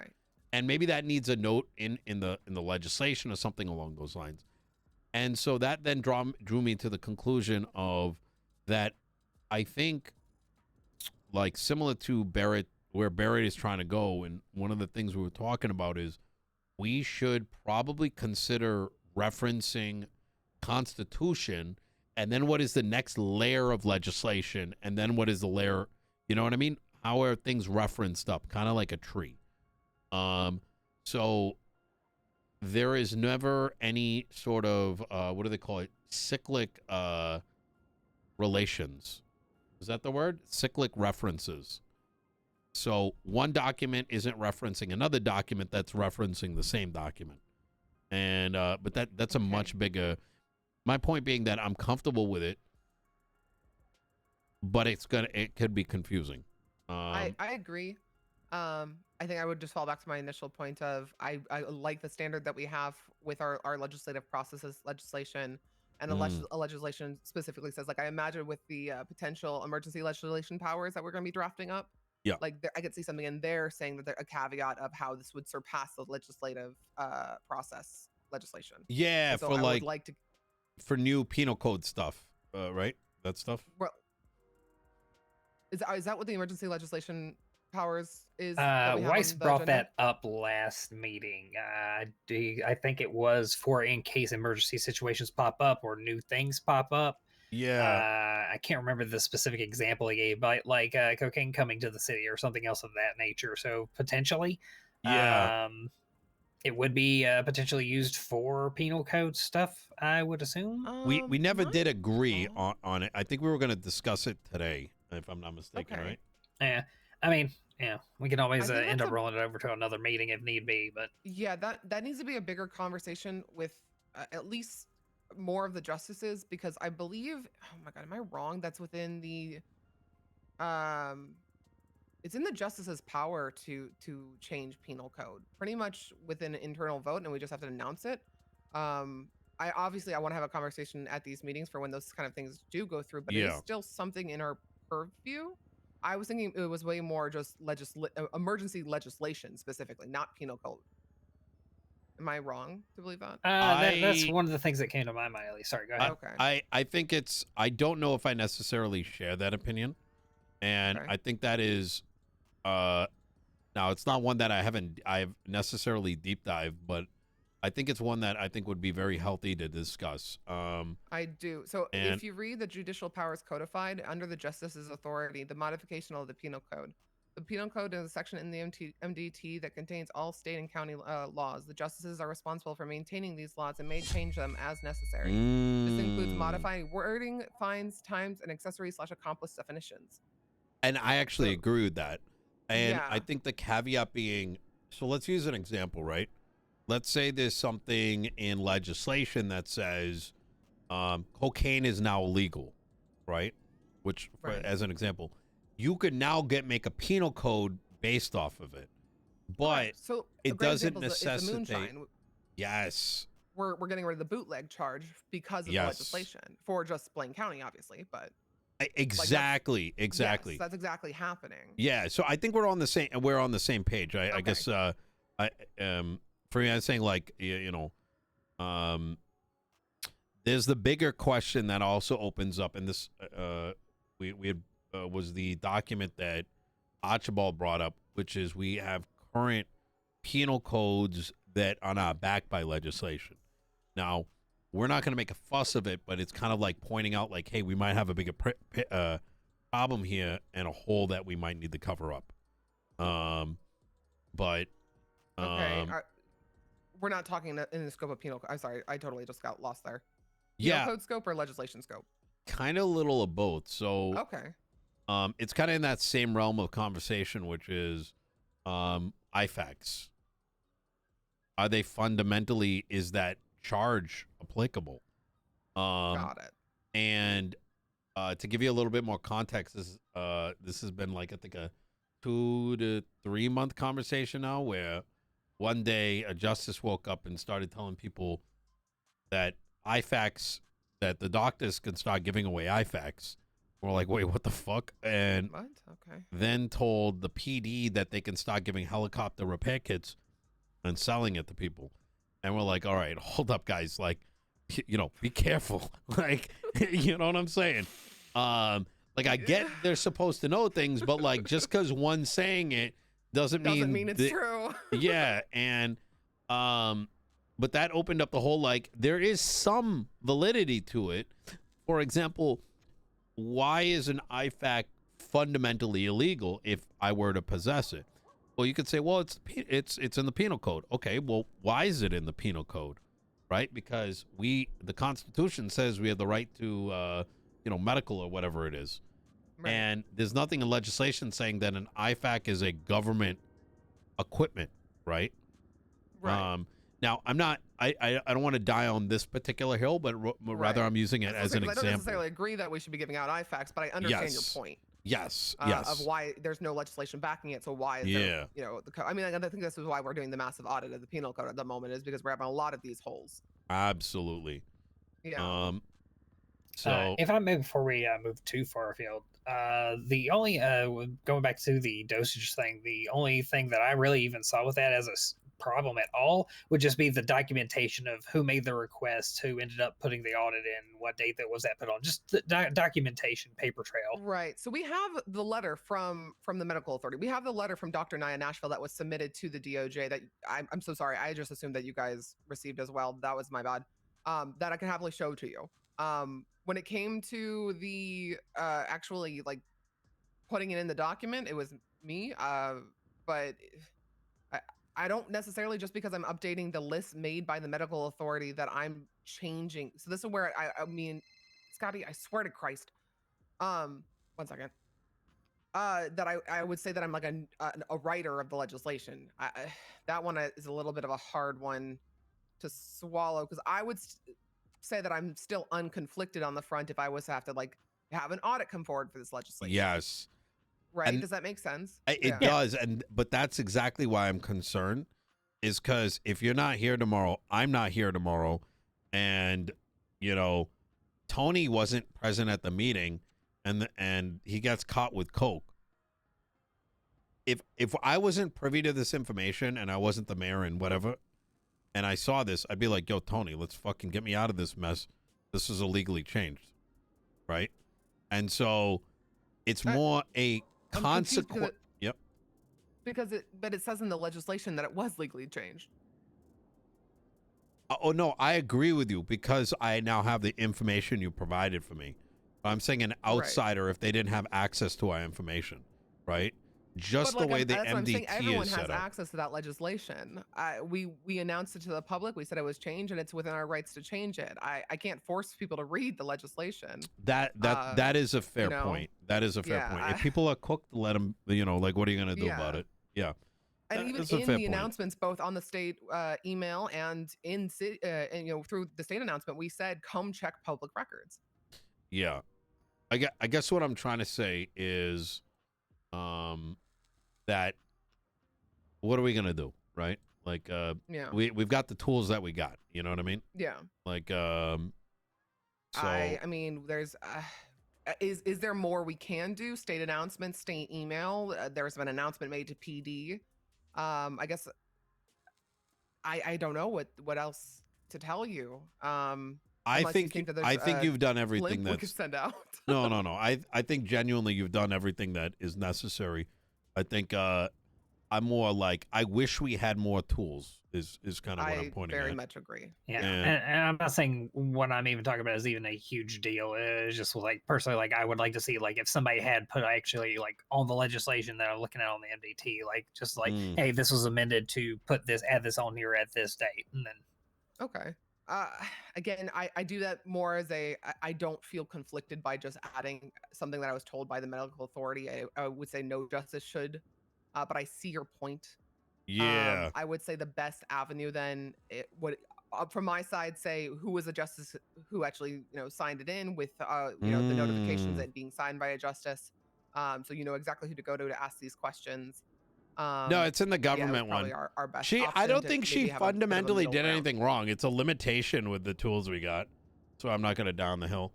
And maybe that needs a note in the legislation or something along those lines. And so that then drew me to the conclusion of that I think, like, similar to Barrett, where Barrett is trying to go, and one of the things we were talking about is we should probably consider referencing Constitution, and then what is the next layer of legislation, and then what is the layer, you know what I mean? How are things referenced up, kind of like a tree. So there is never any sort of what do they call it? Cyclic relations. Is that the word? Cyclic references. So one document isn't referencing another document that's referencing the same document. And but that's a much bigger. My point being that I'm comfortable with it, but it could be confusing.
I agree. I think I would just fall back to my initial point of I like the standard that we have with our legislative processes, legislation, and a legislation specifically says, like, I imagine with the potential emergency legislation powers that we're going to be drafting up.
Yeah.
Like I could see something in there saying that a caveat of how this would surpass the legislative process legislation.
Yeah,
so
for
I
like
would like to
for new penal code stuff, right? That stuff.
Well, is that what the emergency legislation powers is? that we have
Weiss
on the
brought
agenda?
that up last meeting. I think it was for in case emergency situations pop up or new things pop up.
Yeah.
I can't remember the specific example he gave, but like cocaine coming to the city or something else of that nature. So potentially,
Yeah.
it would be potentially used for penal code stuff, I would assume.
We never
not
did agree
wrong.
on it. I think we were going to discuss it today, if I'm not mistaken,
Okay.
right?
Yeah, I mean, yeah, we can always
I think
end
that's
up rolling it over to another meeting if need be. But
Yeah, that needs to be a bigger conversation with at least more of the justices, because I believe, oh my god, am I wrong? That's within the it's in the justice's power to change penal code pretty much within an internal vote, and we just have to announce it. I obviously I want to have a conversation at these meetings for when those kind of things do go through, but it is still something in our purview. I was thinking it was way more just emergency legislation specifically, not penal code. Am I wrong to believe that?
that's one of the things that came to my mind. At least. Sorry, go ahead.
Okay.
I think it's. I don't know if I necessarily share that opinion, and I think that is. Now it's not one that I've necessarily deep dived, but I think it's one that I think would be very healthy to discuss.
I do. So if you read the judicial powers codified under the justice's authority, the modification of the penal code. The penal code is a section in the MDT that contains all state and county laws. The justices are responsible for maintaining these laws and may change them as necessary. This includes modifying wording, fines, times, and accessory/accomplice definitions.
And I actually agree with that. And
Yeah.
I think the caveat being, so let's use an example, right? Let's say there's something in legislation that says cocaine is now illegal, right? Which, as an example, you could now make a penal code based off of it, but
so
it doesn't
example is the
necessitate.
moonshine.
Yes.
We're getting rid of the bootleg charge because of the legislation for just Blaine County, obviously, but
Exactly.
Yes, that's exactly happening.
Yeah. So I think we're on the same page. I guess for me, I'm saying like there's the bigger question that also opens up, and this was the document that Archibald brought up, which is we have current penal codes that are not backed by legislation. Now, we're not going to make a fuss of it, but it's kind of like pointing out, like, hey, we might have a bigger problem here and a hole that we might need to cover up. But
we're not talking in the scope of penal. I'm sorry, I totally just got lost there.
Yeah,
penal code scope or legislation scope?
Kind of a little of both. So
okay,
it's kind of in that same realm of conversation, which is IFACs. Are they fundamentally, is that charge applicable?
Got it.
And to give you a little bit more context, this has been like I think a 2 to 3 month conversation now, where one day a justice woke up and started telling people that IFACs, that the doctors can start giving away IFACs. We're like, wait, what the fuck? And
what? Okay.
Then told the PD that they can start giving helicopter repair kits and selling it to people. And we're like, all right, hold up, guys. Like, be careful. Like, you know what I'm saying? Like, I get they're supposed to know things, but like, just because one's saying it doesn't mean
it's true.
Yeah. And, but that opened up the whole, like, there is some validity to it. For example, why is an IFAC fundamentally illegal if I were to possess it? Well, you could say, well, it's in the penal code. Okay, well, why is it in the penal code, right? Because the Constitution says we have the right to, medical or whatever it is,
Right.
and there's nothing in legislation saying that an IFAC is a government equipment, right?
Right.
Now, I'm not. I don't want to die on this particular hill, but rather
Right.
I'm using it as an
I don't
example.
necessarily agree that we should be giving out IFACs, but I understand your
Yes.
point.
Yes.
Of why there's no legislation backing it. So why is there,
Yeah.
the code? I mean, I think this is why we're doing the massive audit of the penal code at the moment, is because we're having a lot of these holes.
Absolutely.
Yeah.
So
if I may, before we move too far afield, the only going back to the dosage thing, the only thing that I really even saw with that as a problem at all would just be the documentation of who made the request, who ended up putting the audit in, what date that was that put on, just the documentation, paper trail.
Right. So we have the letter from the medical authority. We have the letter from Dr. Naya Nashville that was submitted to the DOJ that I'm so sorry. I just assumed that you guys received as well. That was my bad. That I can happily show to you. When it came to the actually like putting it in the document, it was me. But I don't necessarily, just because I'm updating the list made by the medical authority, that I'm changing. So this is where I mean, Scotty, I swear to Christ. 1 second. That I would say that I'm like a writer of the legislation. That one is a little bit of a hard one to swallow, because I would say that I'm still unconflicted on the front if I was to have to like have an audit come forward for this legislation.
yes.
Right?
And
does that make sense?
It does, but that's exactly why I'm concerned, is because if you're not here tomorrow, I'm not here tomorrow, and Tony wasn't present at the meeting, and he gets caught with coke. If I wasn't privy to this information and I wasn't the mayor and whatever, and I saw this, I'd be like, yo, Tony, let's fucking get me out of this mess. This is illegally changed, right? And so it's more a consequence. Yep.
But it says in the legislation that it was legally changed.
Oh no, I agree with you, because I now have the information you provided for me. I'm saying an outsider, if they didn't have access to our information, right? Just the way the MDT
everyone
is
has
set up.
access to that legislation. We announced it to the public. We said it was changed, and it's within our rights to change it. I can't force people to read the legislation.
That is a fair point. That is a fair point. If people are cooked, let them. Like, what are you going to do about it? Yeah.
And even in the announcements, both on the state email and in city, and through the state announcement, we said, "Come check public records."
Yeah, I guess what I'm trying to say is, that what are we gonna do, right? Like, we've got the tools that we got. You know what I mean?
Yeah.
Like, so
I mean, there's. Is there more we can do? State announcement, state email. There's been an announcement made to PD. I guess I don't know what else to tell you.
I think you've done everything
we could send out.
No. I think genuinely you've done everything that is necessary. I think I'm more like, I wish we had more tools. Is kind of what I'm pointing at.
I very much agree.
Yeah, and I'm not saying what I'm even talking about is even a huge deal. It's just like, personally, like, I would like to see, like, if somebody had put actually like on the legislation that I'm looking at on the MDT, like, just like, hey, this was amended to add this on here at this date, and then.
Okay. Again, I do that more as I don't feel conflicted by just adding something that I was told by the medical authority. I would say no justice should, but I see your point.
Yeah.
I would say the best avenue then it would, from my side, say who was a justice who actually signed it in with the notifications and being signed by a justice, so you know exactly who to go to ask these questions.
No, it's in the government one.
Our best
I don't think she fundamentally did anything wrong. It's a limitation with the tools we got. So I'm not going to down the hill.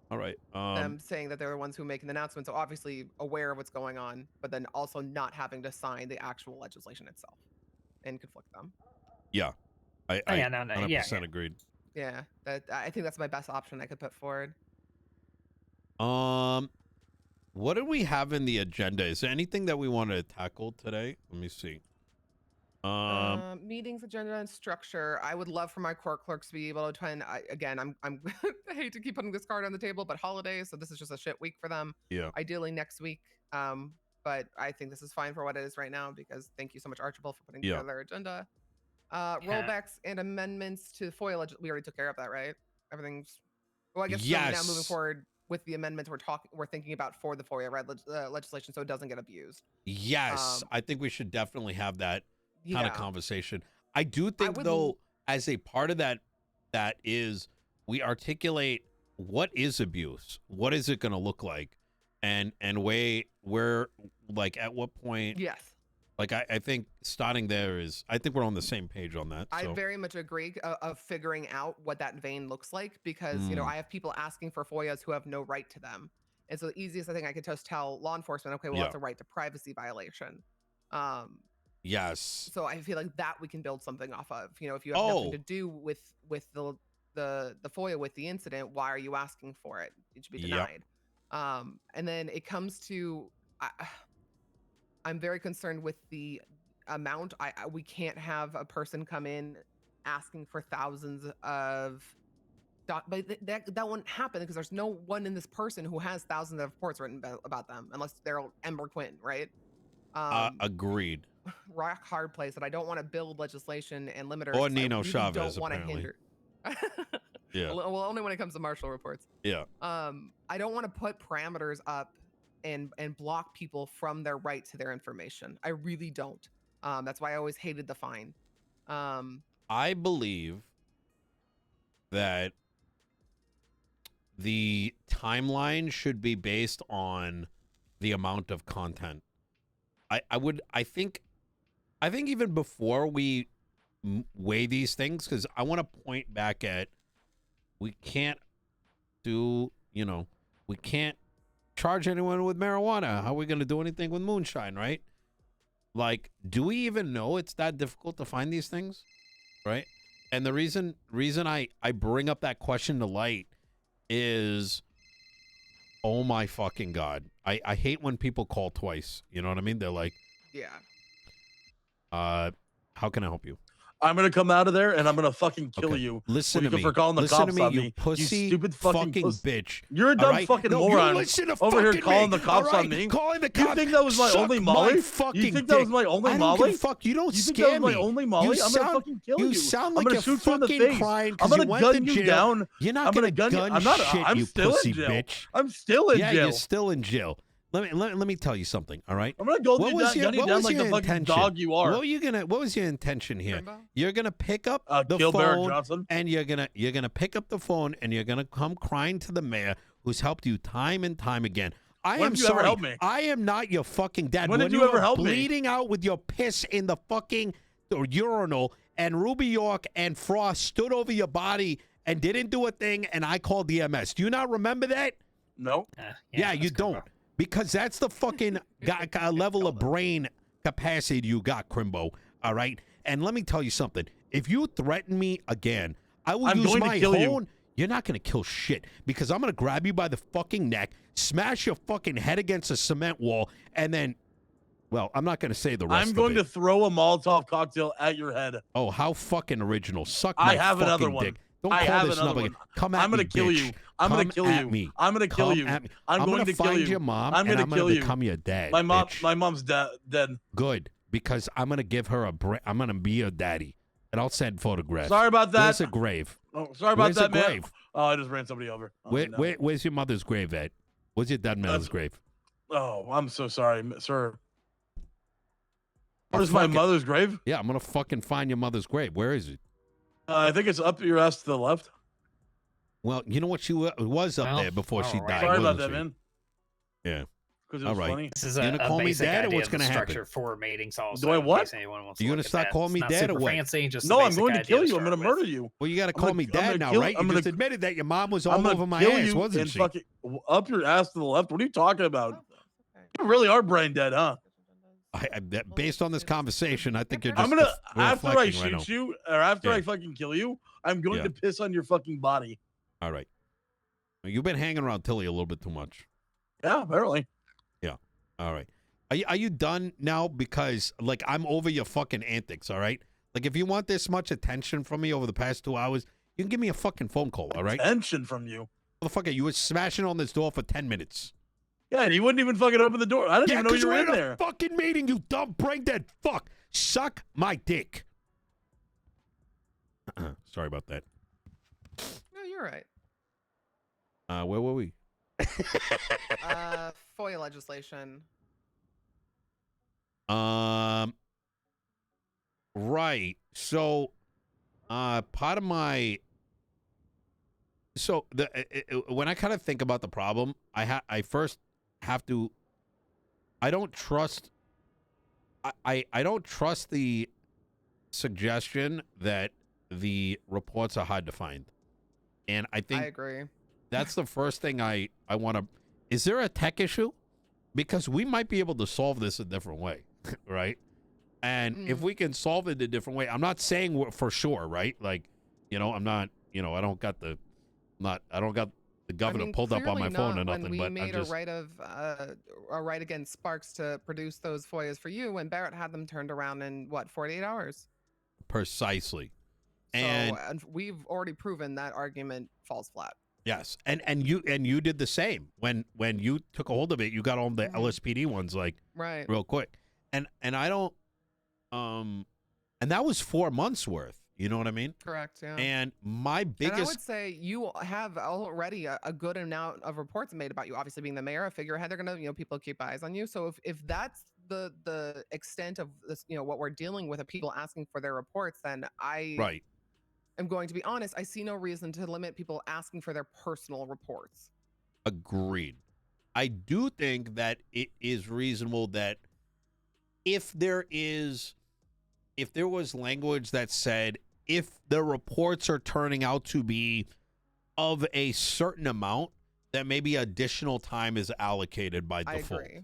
All right.
Them saying that they're the ones who make an announcement, so obviously aware of what's going on, but then also not having to sign the actual legislation itself and conflict them.
Yeah. I 100% agreed.
Yeah, I think that's my best option I could put forward.
What do we have in the agenda? Is there anything that we want to tackle today? Let me see.
Meetings, agenda, and structure. I would love for my court clerks to be able to try and I'm I hate to keep putting this card on the table, but holidays, so this is just a shit week for them.
Yeah.
Ideally next week, but I think this is fine for what it is right now because thank you so much, Archibald, for putting
Yeah.
together their agenda. Rollbacks and amendments to FOIA. We already took care of that, right? Everything's well. I guess so now moving
Yes.
forward with the amendments we're thinking about for the FOIA legislation, so it doesn't get abused.
Yes, I think we should definitely have that kind of
Yeah.
conversation. I do think,
would
though, as a part of that is we articulate what is abuse, what is it going to look like, and where like at what point.
Yes.
Like I think starting there is, I think we're on the same page on that.
I
So.
very much agree of figuring out what that vein looks like because you know I have people asking for FOIAs who have no right to them, and so the easiest thing I could just tell law enforcement, okay, well
Yeah.
that's a right to privacy violation.
Yes.
So I feel like that we can build something off of. You know, if you have nothing to do with the FOIA with the incident, why are you asking for it? It should be denied. And then it comes to. I'm very concerned with the amount. We can't have a person come in asking for thousands of but that wouldn't happen because there's no one in this person who has thousands of reports written about them unless they're Ember Quinn, right?
Agreed.
Rock hard place that I don't want to build legislation and limiters.
Or Nino
really
Chavez,
don't want to
apparently.
hinder.
Yeah.
Well, only when it comes to marshal reports.
Yeah.
I don't want to put parameters up and block people from their right to their information. I really don't. That's why I always hated the fine.
I believe that the timeline should be based on the amount of content. I think even before we weigh these things, because I want to point back at, we can't charge anyone with marijuana. How are we going to do anything with moonshine, right? Like, do we even know it's that difficult to find these things, right? And the reason I bring up that question to light is, oh my fucking God. I hate when people call twice. You know what I mean? They're like,
yeah.
How can I help you?
I'm gonna come out of there and I'm gonna fucking kill
Okay.
you.
Listen to me.
For calling the
Listen
cops
to me,
on
you
me.
pussy,
You stupid fucking
bitch.
You're a
All
dumb
right?
fucking
No,
moron.
you listen to
over here
fucking
calling
me.
the cops
All right?
on me.
Calling the
You
cops.
think that was my
Suck
only
my
molly?
fucking
You think that was
dick.
my only
I don't
molly?
give a fuck. You don't
You think
scare
that was
me.
my only molly?
You
I'm
sound,
gonna fucking kill you.
You sound
I'm
like
gonna
you're
shoot you in the
fucking
face.
crying
I'm
because
gonna
you went
gun
to
you
jail.
down.
You're not
I'm
gonna
gonna gun you. I'm not.
shit,
I'm
you
still
pussy
in jail.
bitch.
I'm still in
Yeah,
jail.
you're still in jail. Let me tell you something, all right?
I'm gonna go
What
gun
was
you
your
down like the fucking
intention?
dog you are.
What was your intention here?
Rainbow?
You're gonna pick up the
Kill Barrett
phone,
Johnson.
and you're gonna pick up the phone, and you're gonna come crying to the mayor, who's helped you time and time again. I
When
am
did you ever
sorry.
help me?
I am not your fucking dad.
When did you
were
ever help me?
bleeding out with your piss in the fucking urinal, and Ruby York and Frost stood over your body and didn't do a thing, and I called the EMS. Do you not remember that?
No.
Yeah, you don't. Because that's the fucking level of brain capacity you got, Crimbo. All right? And let me tell you something. If you threaten me again, I will
I'm
use
going to
my
kill you.
own. You're not going to kill shit because I'm going to grab you by the fucking neck, smash your fucking head against a cement wall, and then, well, I'm not going to say the rest
I'm going
of
to
it.
throw a Molotov cocktail at your head.
Oh, how fucking original. Suck my
I have
fucking
another one.
dick. Don't
I
call
have
this
another
number
one.
again. Come at
I'm gonna
me,
kill
bitch.
you. I'm gonna
Come
kill
at
you.
me.
I'm gonna kill
Come
you.
at me.
I'm going
gonna
to kill
find
you.
your mom,
I'm
and
gonna
I'm gonna
kill you.
become your dad.
My mom.
bitch.
My mom's dead.
Good, because I'm gonna give her I'm gonna be your daddy, and I'll send photographs.
Sorry about that.
Where's a grave?
Oh, sorry about
Where's
that,
the
man.
grave?
Oh, I just ran somebody over. Oh, no.
Where's your mother's grave at? Where's your dead mother's grave?
Oh, I'm so sorry, sir.
I'll
Where's my
fucking-
mother's grave?
Yeah, I'm gonna fucking find your mother's grave. Where is it?
I think it's up your ass to the left.
Well, you know what? She was up
Well,
there before she
all right.
died.
Sorry about
wasn't
that,
she?
man.
Yeah.
Because it
All
was
right.
funny.
This is
You
a,
gonna
a
call me
basic
dad, or
idea
what's
of the
gonna happen?
structure for meetings also.
Do I
in
what?
case anyone wants to
You gonna
look at
start
that.
calling
It's
me
not
dad or
super
what?
fancy, just a
No, I'm
basic
going to
idea
kill you. I'm
start
going to
with.
murder you.
Well, you gotta
I'm
call
gonna-
me
I'm
dad
gonna
now,
kill-
right?
I'm
You
gonna-
just admitted that your mom was all
I'm gonna
over my
kill
ass,
you
wasn't
and
she?
fucking up your ass to the left. What are you talking about? You really are brain dead, huh?
Based on this conversation, I think you're just
I'm gonna after I
reflecting right
shoot
now.
you or after
Yeah.
I fucking kill you, I'm going
Yeah.
to piss on your fucking body.
All right. You've been hanging around Tilly a little bit too much.
Yeah, apparently.
All right. Are you done now? Because like I'm over your fucking antics. All right. Like if you want this much attention from me over the past 2 hours, you can give me a fucking phone call. All right.
Attention from you.
Motherfucker, you were smashing on this door for 10 minutes.
Yeah, and he wouldn't even fucking open the door. I didn't even know
'cause
you were in
a
there.
fucking meeting, you dumb brain dead fuck. Suck my dick. Sorry about that.
No, you're right.
Where were we?
FOIA legislation.
Right. So, part of my when I kind of think about the problem, I first have to. I don't trust. I don't trust the suggestion that the reports are hard to find, and I think
I agree.
that's the first thing I want to. Is there a tech issue? Because we might be able to solve this a different way, right? And if we can solve it a different way, I'm not saying for sure, right? Like, I'm not, I don't got the governor pulled up on my phone or nothing.
When we
but
made
I'm just,
a right against Sparks to produce those FOIAs for you, when Barrett had them turned around in 48 hours?
precisely.
So
And
we've already proven that argument falls flat.
yes, and you did the same when you took a hold of it. You got on the LSPD ones like
right
real quick, and I don't, and that was 4 months worth. You know what I mean?
Correct. Yeah.
And my biggest,
and I would say you have already a good amount of reports made about you. Obviously, being the mayor, a figurehead, they're gonna people keep eyes on you. So if that's the extent of this, what we're dealing with, of people asking for their reports, then I am going to be honest. I see no reason to limit people asking for their personal reports.
Agreed. I do think that it is reasonable that if there was language that said, if the reports are turning out to be of a certain amount, that maybe additional time is allocated by default.
I agree.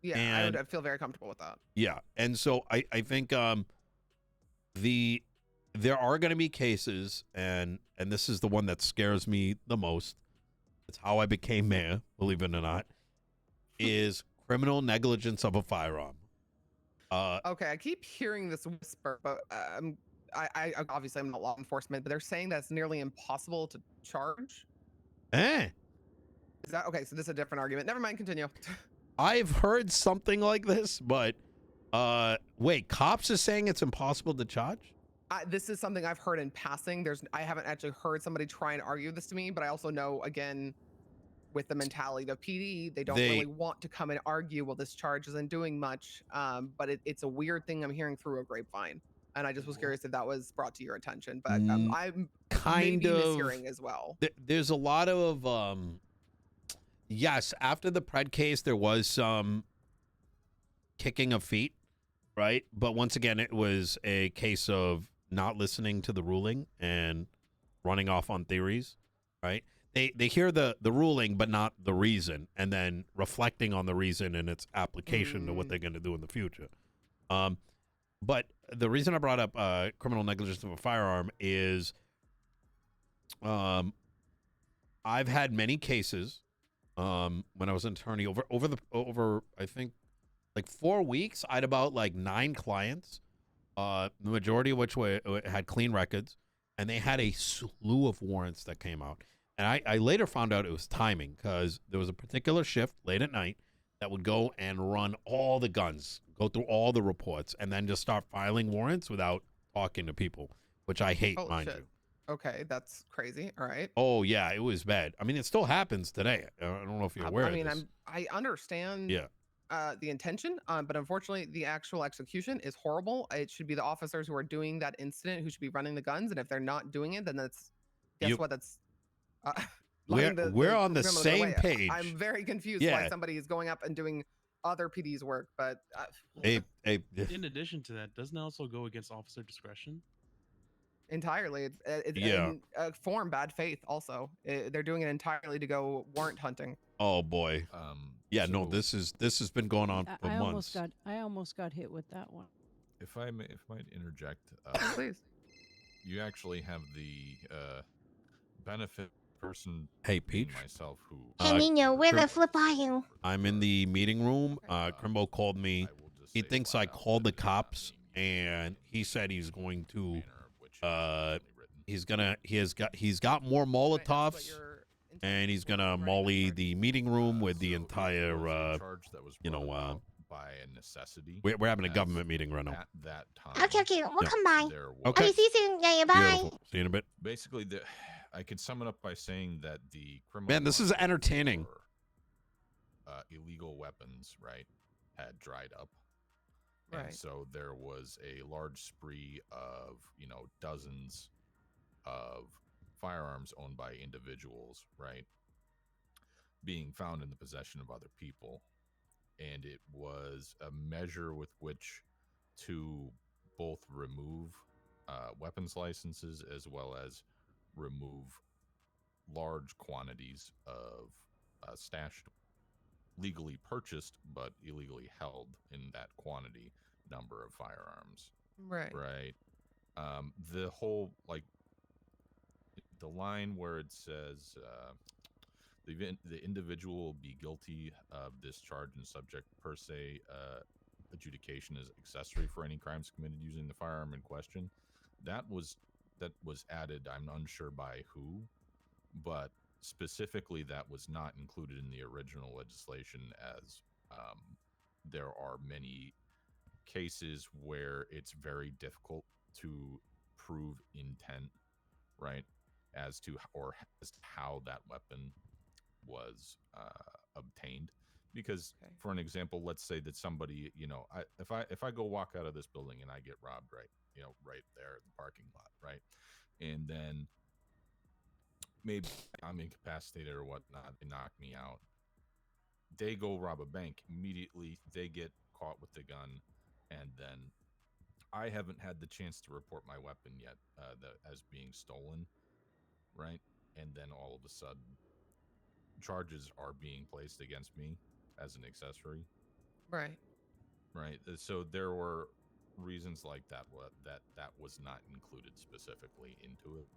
Yeah, I would feel very comfortable with that.
Yeah, and so I think there are going to be cases, and this is the one that scares me the most. It's how I became mayor, believe it or not, is criminal negligence of a firearm.
Okay, I keep hearing this whisper, but I obviously I'm not law enforcement, but they're saying that's nearly impossible to charge.
Eh?
Is that okay? So this is a different argument. Never mind. Continue.
I've heard something like this, but wait, cops are saying it's impossible to charge?
This is something I've heard in passing. I haven't actually heard somebody try and argue this to me, but I also know, again, with the mentality of PD, they don't really want to come and argue, well, this charge isn't doing much. But it's a weird thing I'm hearing through a grapevine. And I just was curious if that was brought to your attention. But I'm
kind of
mishearing as well.
There's a lot of, yes, after the Pred case, there was some kicking of feet, right? But once again, it was a case of not listening to the ruling and running off on theories, right? They hear the ruling, but not the reason, and then reflecting on the reason and its application to what they're going to do in the future. But the reason I brought up criminal negligence of a firearm is I've had many cases when I was an attorney over I think like 4 weeks. I had about like 9 clients, the majority of which had clean records, and they had a slew of warrants that came out. And I later found out it was timing, because there was a particular shift late at night that would go and run all the guns, go through all the reports, and then just start filing warrants without talking to people, which I hate, mind you.
Okay, that's crazy. All right.
Oh, yeah, it was bad. I mean, it still happens today. I don't know if you're aware of this.
I understand the intention, but unfortunately, the actual execution is horrible. It should be the officers who are doing that incident who should be running the guns, and if they're not doing it, then that's, what, that's...
we're on the same page.
I'm very confused why somebody is going up and doing other PD's work, but
in addition to that, doesn't it also go against officer discretion?
Entirely. It's in form bad faith also. They're doing it entirely to go warrant hunting.
Oh boy. No, this has been going on for months.
I almost got hit with that one.
If I might interject,
please.
You actually have the benefit person.
Hey, Peach.
Myself, who.
Hey, Nino, where the flip are you?
I'm in the meeting room. Crimbo called me. He thinks I called the cops, and he said he's going to. He's got more Molotovs. and he's gonna molly the meeting room with the
So it
entire,
was a charge that was
you know,
brought about by a necessity.
we're having a
as
government meeting right now.
At that time,
Okay, okay, we'll
Yeah.
come by.
there was
Okay.
Okay, see you soon. Yeah, yeah, bye.
Beautiful. See you in a bit.
basically I could sum it up by saying that the criminal
Man, this is
market
entertaining.
for, illegal weapons, right, had dried up. And
Right.
so there was a large spree of, dozens of firearms owned by individuals, right, being found in the possession of other people. And it was a measure with which to both remove weapons licenses as well as remove large quantities of stashed, legally purchased but illegally held in that quantity number of firearms.
Right.
Right. The whole, like, the line where it says the individual will be guilty of this charge and subject per se adjudication as accessory for any crimes committed using the firearm in question. That was added, I'm unsure by who, but specifically that was not included in the original legislation, as there are many cases where it's very difficult to prove intent, right, as to how that weapon was obtained. Because for an example, let's say that somebody, if I go walk out of this building and I get robbed, right there in the parking lot, right, and then maybe I'm incapacitated or whatnot, they knock me out, they go rob a bank, immediately they get caught with the gun, and then I haven't had the chance to report my weapon yet as being stolen, right? And then all of a sudden charges are being placed against me as an accessory.
Right.
So there were reasons like that that was not included specifically into it,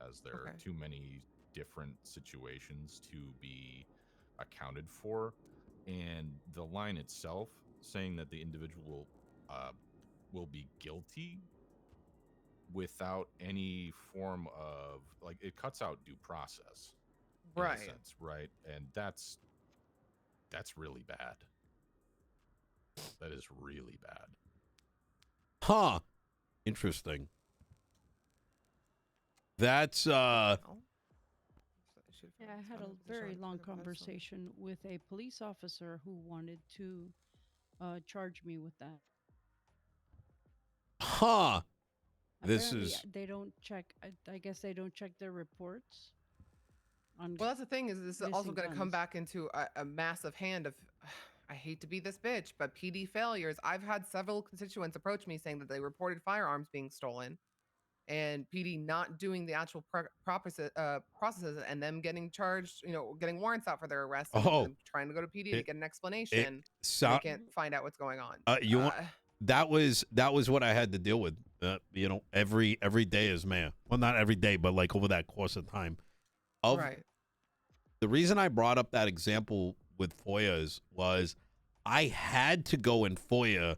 as there are too many different situations to be accounted for. And the line itself saying that the individual will be guilty without any form of, like, it cuts out due process, in a sense, right? And that's really bad. That is really bad.
Huh. Interesting. That's
Yeah, I had a very long conversation with a police officer who wanted to charge me with that.
Huh.
Apparently, they don't check. I guess they don't check their reports.
Well, that's the thing, is this is also going to come back into a massive hand of, I hate to be this bitch, but PD failures. I've had several constituents approach me saying that they reported firearms being stolen, and PD not doing the actual processes and them getting charged, getting warrants out for their arrest, and them trying to go to PD to get an explanation. They can't find out what's going on.
That was what I had to deal with. Every day as mayor. Well, not every day, but like over that course of time. The reason I brought up that example with FOIAs was I had to go and FOIA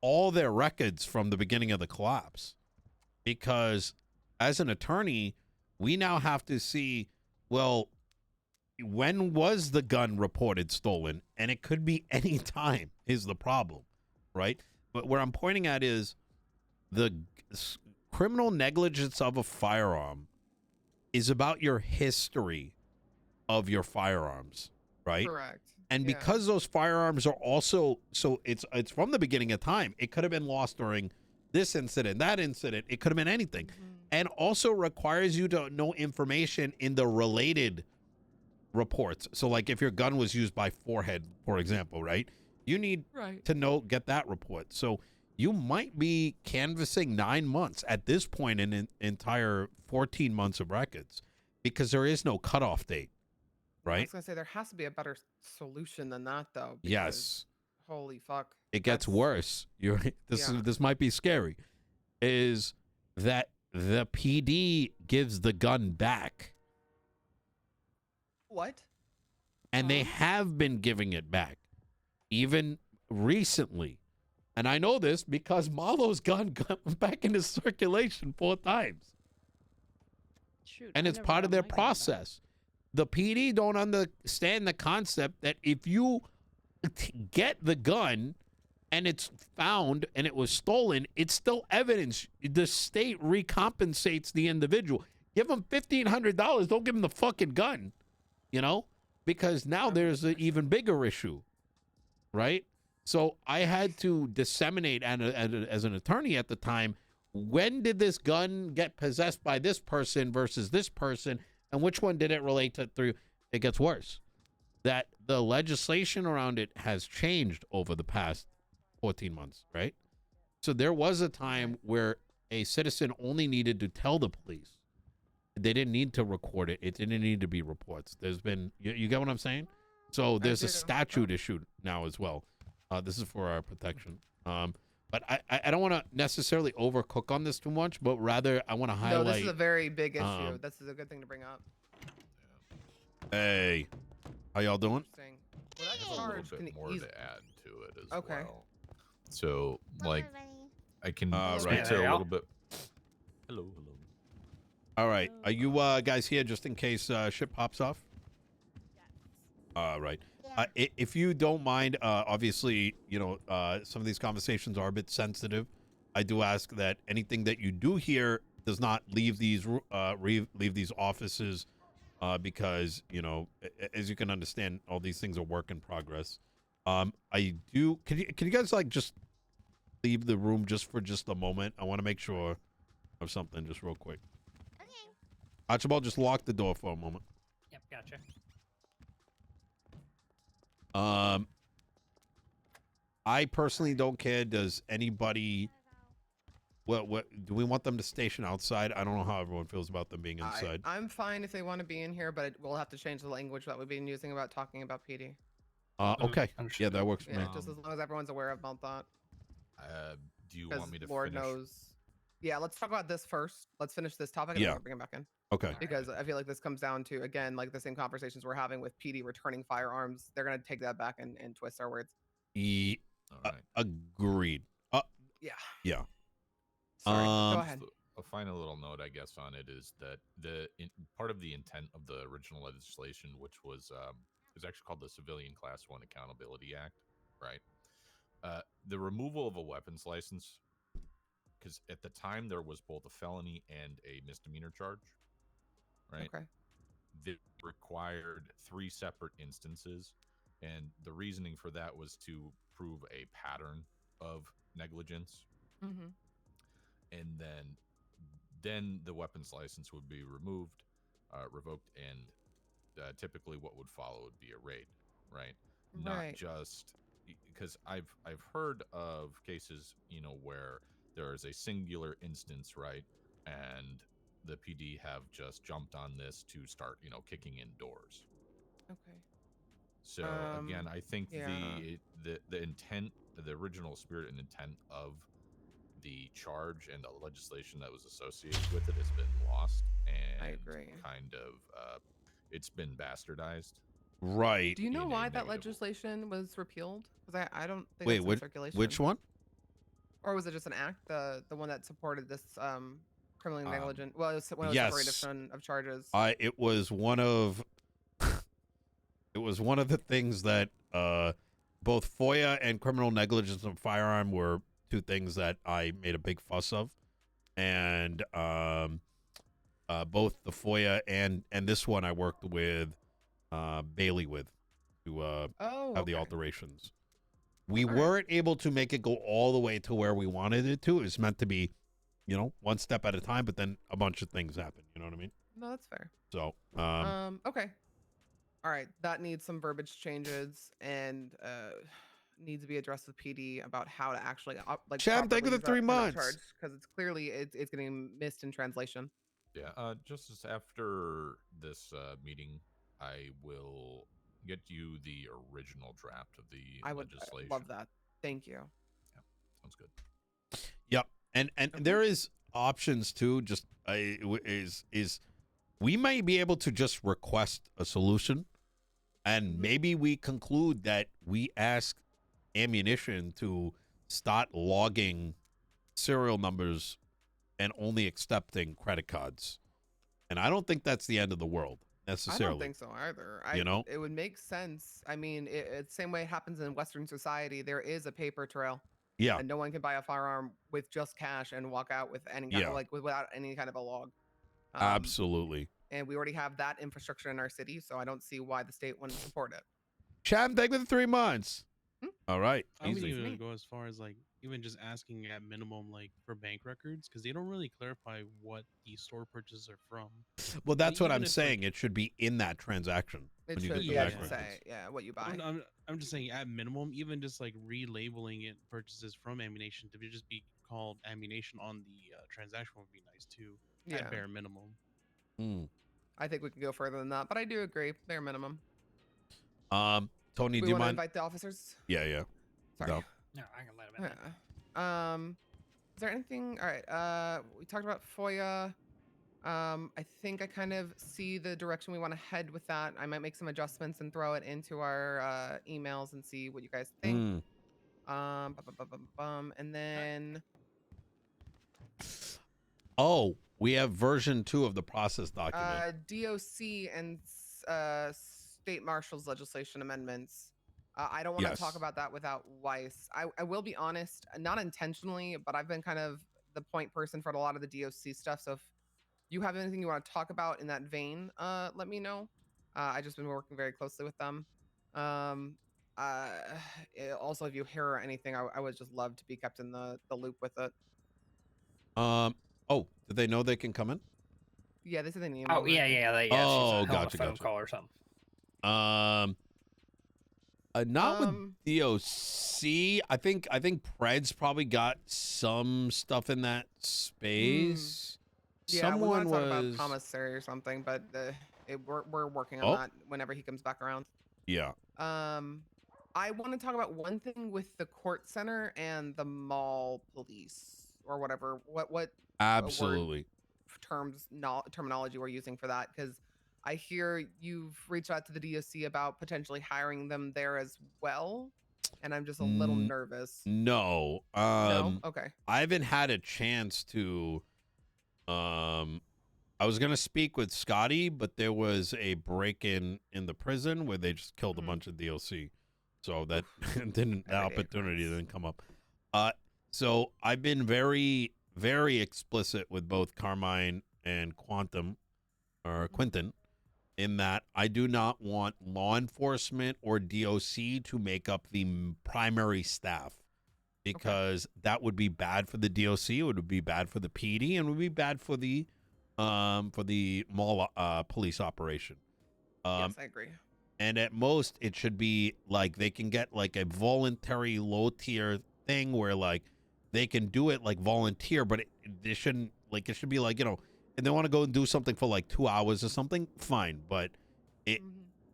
all their records from the beginning of the collapse, because as an attorney, we now have to see, well, when was the gun reported stolen? And it could be any time is the problem, right? But where I'm pointing at is the criminal negligence of a firearm is about your history of your firearms, right?
Correct.
And because those firearms are also, so it's from the beginning of time. It could have been lost during this incident, that incident. It could have been anything. And also requires you to know information in the related reports. So like if your gun was used by Forehead, for example, right? You need to get that report. So you might be canvassing 9 months at this point in an entire 14 months of records, because there is no cutoff date. Right?
I was gonna say there has to be a better solution than that, though.
Yes.
Holy fuck.
It gets worse. This might be scary. Is that the PD gives the gun back?
What?
And they have been giving it back, even recently. And I know this because Marlo's gun got back into circulation 4 times.
Shoot,
and it's part of their process. The PD don't understand the concept that if you get the gun and it's found and it was stolen, it's still evidence. The state recompensates the individual. Give them $1,500. Don't give them the fucking gun, you know, because now there's an even bigger issue, right? So I had to disseminate as an attorney at the time, when did this gun get possessed by this person versus this person, and which one did it relate to through? It gets worse. That the legislation around it has changed over the past 14 months, right? So there was a time where a citizen only needed to tell the police. They didn't need to record it. It didn't need to be reports. There's been, you get what I'm saying? So there's a statute issue now as well. This is for our protection. But I don't want to necessarily overcook on this too much, but rather I want to highlight.
No, this is a very big issue. This is a good thing to bring up.
Hey, how y'all doing?
Interesting. Well, that
I have a
charge
little
can
bit more
easily.
to add to it as
Okay.
well. So, like, I can
right.
speak to a little bit. Hello.
All right. Are you guys here just in case shit pops off? All right. If you don't mind, obviously, you know, some of these conversations are a bit sensitive. I do ask that anything that you do hear does not leave these leave these offices because, you know, as you can understand, all these things are work in progress. I do. Can you guys like just leave the room just for a moment? I want to make sure of something just real quick.
Okay.
Archibald, just lock the door for a moment.
Yep, gotcha.
I personally don't care. Does anybody? What do we want them to station outside? I don't know how everyone feels about them being inside.
I'm fine if they want to be in here, but we'll have to change the language that we've been using about talking about PD.
Okay. Yeah, that works for me.
Yeah, just as long as everyone's aware about that.
Do you want me to
Lord
finish?
knows. Yeah, let's talk about this first. Let's finish this topic and then we'll bring it back in.
Okay.
Because I feel like this comes down to, again, like the same conversations we're having with PD returning firearms. They're going to take that back and twist our words.
Agreed.
Yeah.
Yeah.
Sorry, go ahead.
A final little note, I guess, on it is that part of the intent of the original legislation, which was actually called the Civilian Class 1 Accountability Act, right? The removal of a weapons license, because at the time there was both a felony and a misdemeanor charge, right?
Okay.
That required 3 separate instances, and the reasoning for that was to prove a pattern of negligence.
Mm-hmm.
And then the weapons license would be removed, revoked, and typically what would follow would be a raid, right? Not just because I've heard of cases, you know, where there is a singular instance, right, and the PD have just jumped on this to start, you know, kicking in doors.
Okay.
So again, I think the intent, the original spirit and intent of the charge and the legislation that was associated with it has been lost, and
I agree.
Kind of it's been bastardized.
Right.
Do you know why that legislation was repealed? Because I don't think
Wait,
it's in circulation.
which one?
Or was it just an act, the one that supported this criminally negligent? Well, it was when it was
yes.
separation of charges.
It was one of it was one of the things that both FOIA and criminal negligence of firearm were 2 things that I made a big fuss of, and both the FOIA and this one I worked with Bailey with to have the alterations. We weren't able to make it go all the way to where we wanted it to. It was meant to be, you know, one step at a time, but then a bunch of things happen. You know what I mean?
No, that's fair.
So,
okay. All right, that needs some verbiage changes and needs to be addressed with PD about how to actually like.
Cham, thank you for the 3 months.
Because it's clearly it's getting missed in translation.
Yeah. Just as after this meeting, I will get you the original draft of the legislation.
I love that. Thank you.
Yeah, sounds good.
Yep, and there is options too. Just is we may be able to just request a solution, and maybe we conclude that we ask ammunition to start logging serial numbers and only accepting credit cards. And I don't think that's the end of the world. necessarily.
I don't think so either. It would make sense. I mean, it's the same way it happens in Western society. There is a paper trail.
Yeah.
And no one can buy a firearm with just cash and walk out with any kind of, like without any kind of a log.
Absolutely.
And we already have that infrastructure in our city, so I don't see why the state wouldn't support it.
Chad, thank you for the 3 months. All right.
I would
Easy.
even go as far as like even just asking at minimum like for bank records because they don't really clarify what the store purchases are from.
Well, that's what
even
I'm
if,
saying.
like,
it should be in that transaction.
It
when you
should
get the
be,
bank
say,
records.
what you buy.
I'm just saying at minimum, even just like relabeling it purchases from ammunition to just be called ammunition on the transaction would be nice too. At bare minimum.
I think we can go further than that, but I do agree, bare minimum.
Tony, do
we
you
want to
mind?
invite the officers?
Yeah.
Sorry.
No, I can let them in.
Is there anything? All right. We talked about FOIA. I think I kind of see the direction we want to head with that. I might make some adjustments and throw it into our emails and see what you guys think. And then.
Oh, we have version 2 of the process document.
DOC and state marshal's legislation amendments. I don't want to talk about that without Weiss. I will be honest, not intentionally, but I've been kind of the point person for a lot of the DOC stuff. So if you have anything you want to talk about in that vein, let me know. I just been working very closely with them. Also, if you hear anything, I would just love to be kept in the loop with it.
Oh, did they know they can come in?
Yeah, they said they need.
Oh, yeah. She's on a phone call or something.
Not with DOC. I think Pred's probably got some stuff in that space.
Yeah,
Someone
we want to talk
was
about commissary or something, but we're working on that whenever he comes back around.
Yeah.
I want to talk about one thing with the court center and the mall police or whatever. What
absolutely
terminology we're using for that, because I hear you've reached out to the DOC about potentially hiring them there as well, and I'm just a little nervous.
No.
No? Okay.
I haven't had a chance to. I was gonna speak with Scotty, but there was a break-in the prison where they just killed a bunch of DOC, so that that opportunity didn't come up. So I've been very, very explicit with both Carmine and Quinton, in that I do not want law enforcement or DOC to make up the primary staff, because that would be bad for the DOC, it would be bad for the PD, and would be bad for the mall police operation.
Yes, I agree.
And at most, it should be like they can get like a voluntary low tier thing where like they can do it like volunteer, but they shouldn't, like, it should be like, and they want to go and do something for like 2 hours or something, fine, but it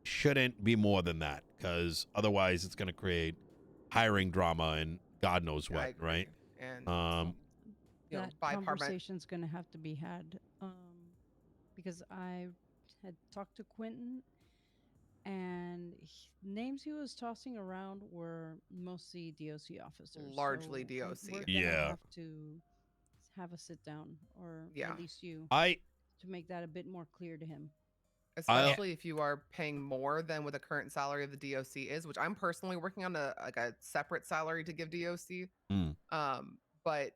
shouldn't be more than that, because otherwise it's going to create hiring drama and God knows what, right?
And
that conversation's going to have to be had, because I had talked to Quentin, and names he was tossing around were mostly DOC officers.
Largely
so
DOC.
We're gonna have to have a sit down, or at least you, to make that a bit more clear to him.
Especially if you are paying more than what the current salary of the DOC is, which I'm personally working on a separate salary to give DOC. But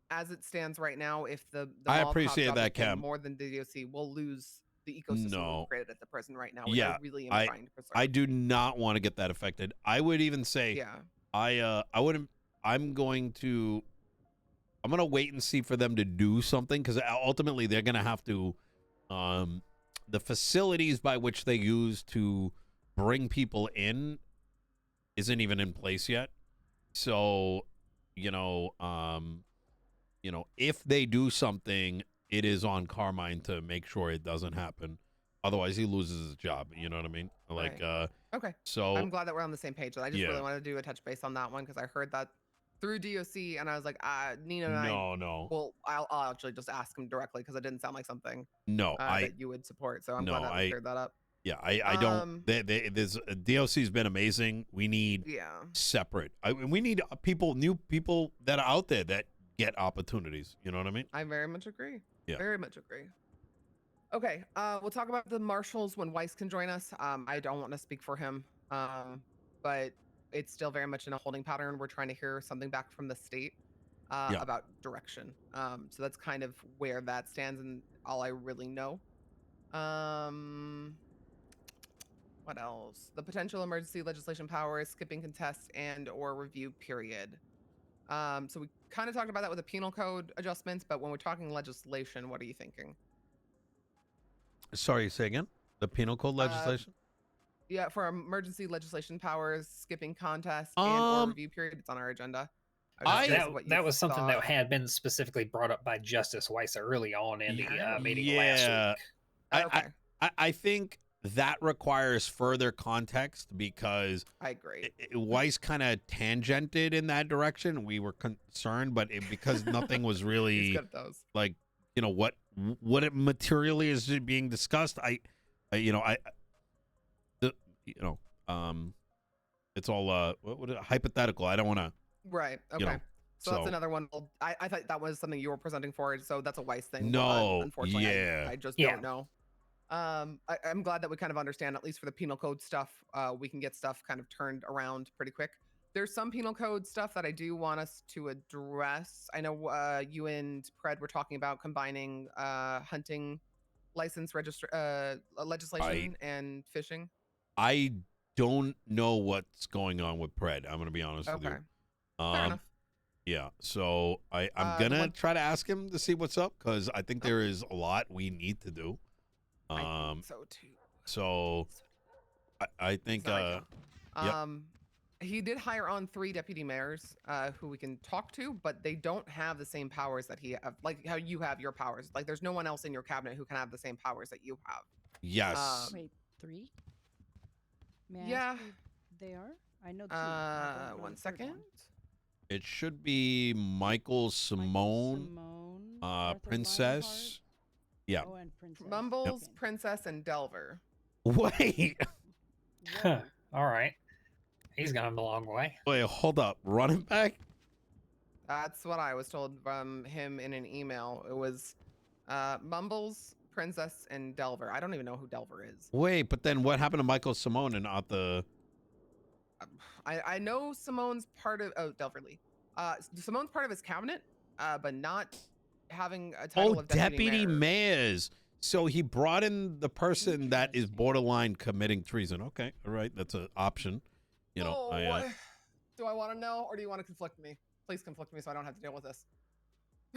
as it stands right now, if the
I
mall
appreciate
cop job
that,
is paying
Cam.
more than the DOC, we'll lose the ecosystem we've created at the prison right now, which I really am trying to preserve.
I do not want to get that affected. I would even say, I wouldn't. I'm going to wait and see for them to do something, because ultimately they're going to have to. The facilities by which they use to bring people in isn't even in place yet. So, if they do something, it is on Carmine to make sure it doesn't happen. Otherwise, he loses his job. You know what I mean? Like,
okay.
So
I'm glad that we're on the same page. I just really wanted to do a touch base on that one, because I heard that through DOC, and I was like, Nino and
no.
Well, I'll actually just ask him directly, because it didn't sound like something that you would support. So I'm glad that we cleared that up.
Yeah, I don't. There's DOC's been amazing. We need separate. We need new people that are out there that get opportunities. You know what I mean?
I very much agree.
Yeah.
Very much agree. Okay, we'll talk about the marshals when Weiss can join us. I don't want to speak for him, but it's still very much in a holding pattern. We're trying to hear something back from the state about direction. So that's kind of where that stands and all I really know. What else? The potential emergency legislation powers, skipping contest and or review period. So we kind of talked about that with the penal code adjustments, but when we're talking legislation, what are you thinking?
Sorry, say again? The penal code legislation?
Yeah, for emergency legislation powers, skipping contest and or review period. It's on our agenda.
That was something that had been specifically brought up by Justice Weiss early on in the meeting last week.
I think that requires further context because
I agree.
Weiss kind of tangented in that direction. We were concerned, but because nothing was really like, you know, what it materially is being discussed. It's all hypothetical. I don't want to.
Right. Okay.
You know,
so that's another one. I thought that was something you were presenting for. So that's a Weiss thing.
No.
Unfortunately, I just don't know. I'm glad that we kind of understand, at least for the penal code stuff, we can get stuff kind of turned around pretty quick. There's some penal code stuff that I do want us to address. I know you and Pred were talking about combining hunting license legislation and fishing.
I don't know what's going on with Pred. I'm going to be honest with you.
Fair enough.
Yeah, so I'm going to try to ask him to see what's up because I think there is a lot we need to do.
I think so too.
So I think
he did hire on 3 deputy mayors who we can talk to, but they don't have the same powers that he have, like how you have your powers. Like there's no one else in your cabinet who can have the same powers that you have.
Yes.
Wait, 3? May I
yeah.
ask who they are? I know 2.
One second.
It should be Michael Simone, Princess. Yeah.
Oh, and Princess.
Mumbles, Princess, and Delver.
Wait.
All right. He's gone a long way.
Wait, hold up. Running back?
That's what I was told from him in an email. It was Mumbles, Princess, and Delver. I don't even know who Delver is.
Wait, but then what happened to Michael Simone and not the...
I know Simone's part of... Oh, Delver Lee. Simone's part of his cabinet, but not having a title of deputy mayor.
Mayors. So he brought in the person that is borderline committing treason. Okay, all right, that's an option. You know,
do I want to know, or do you want to conflict me? Please conflict me so I don't have to deal with this.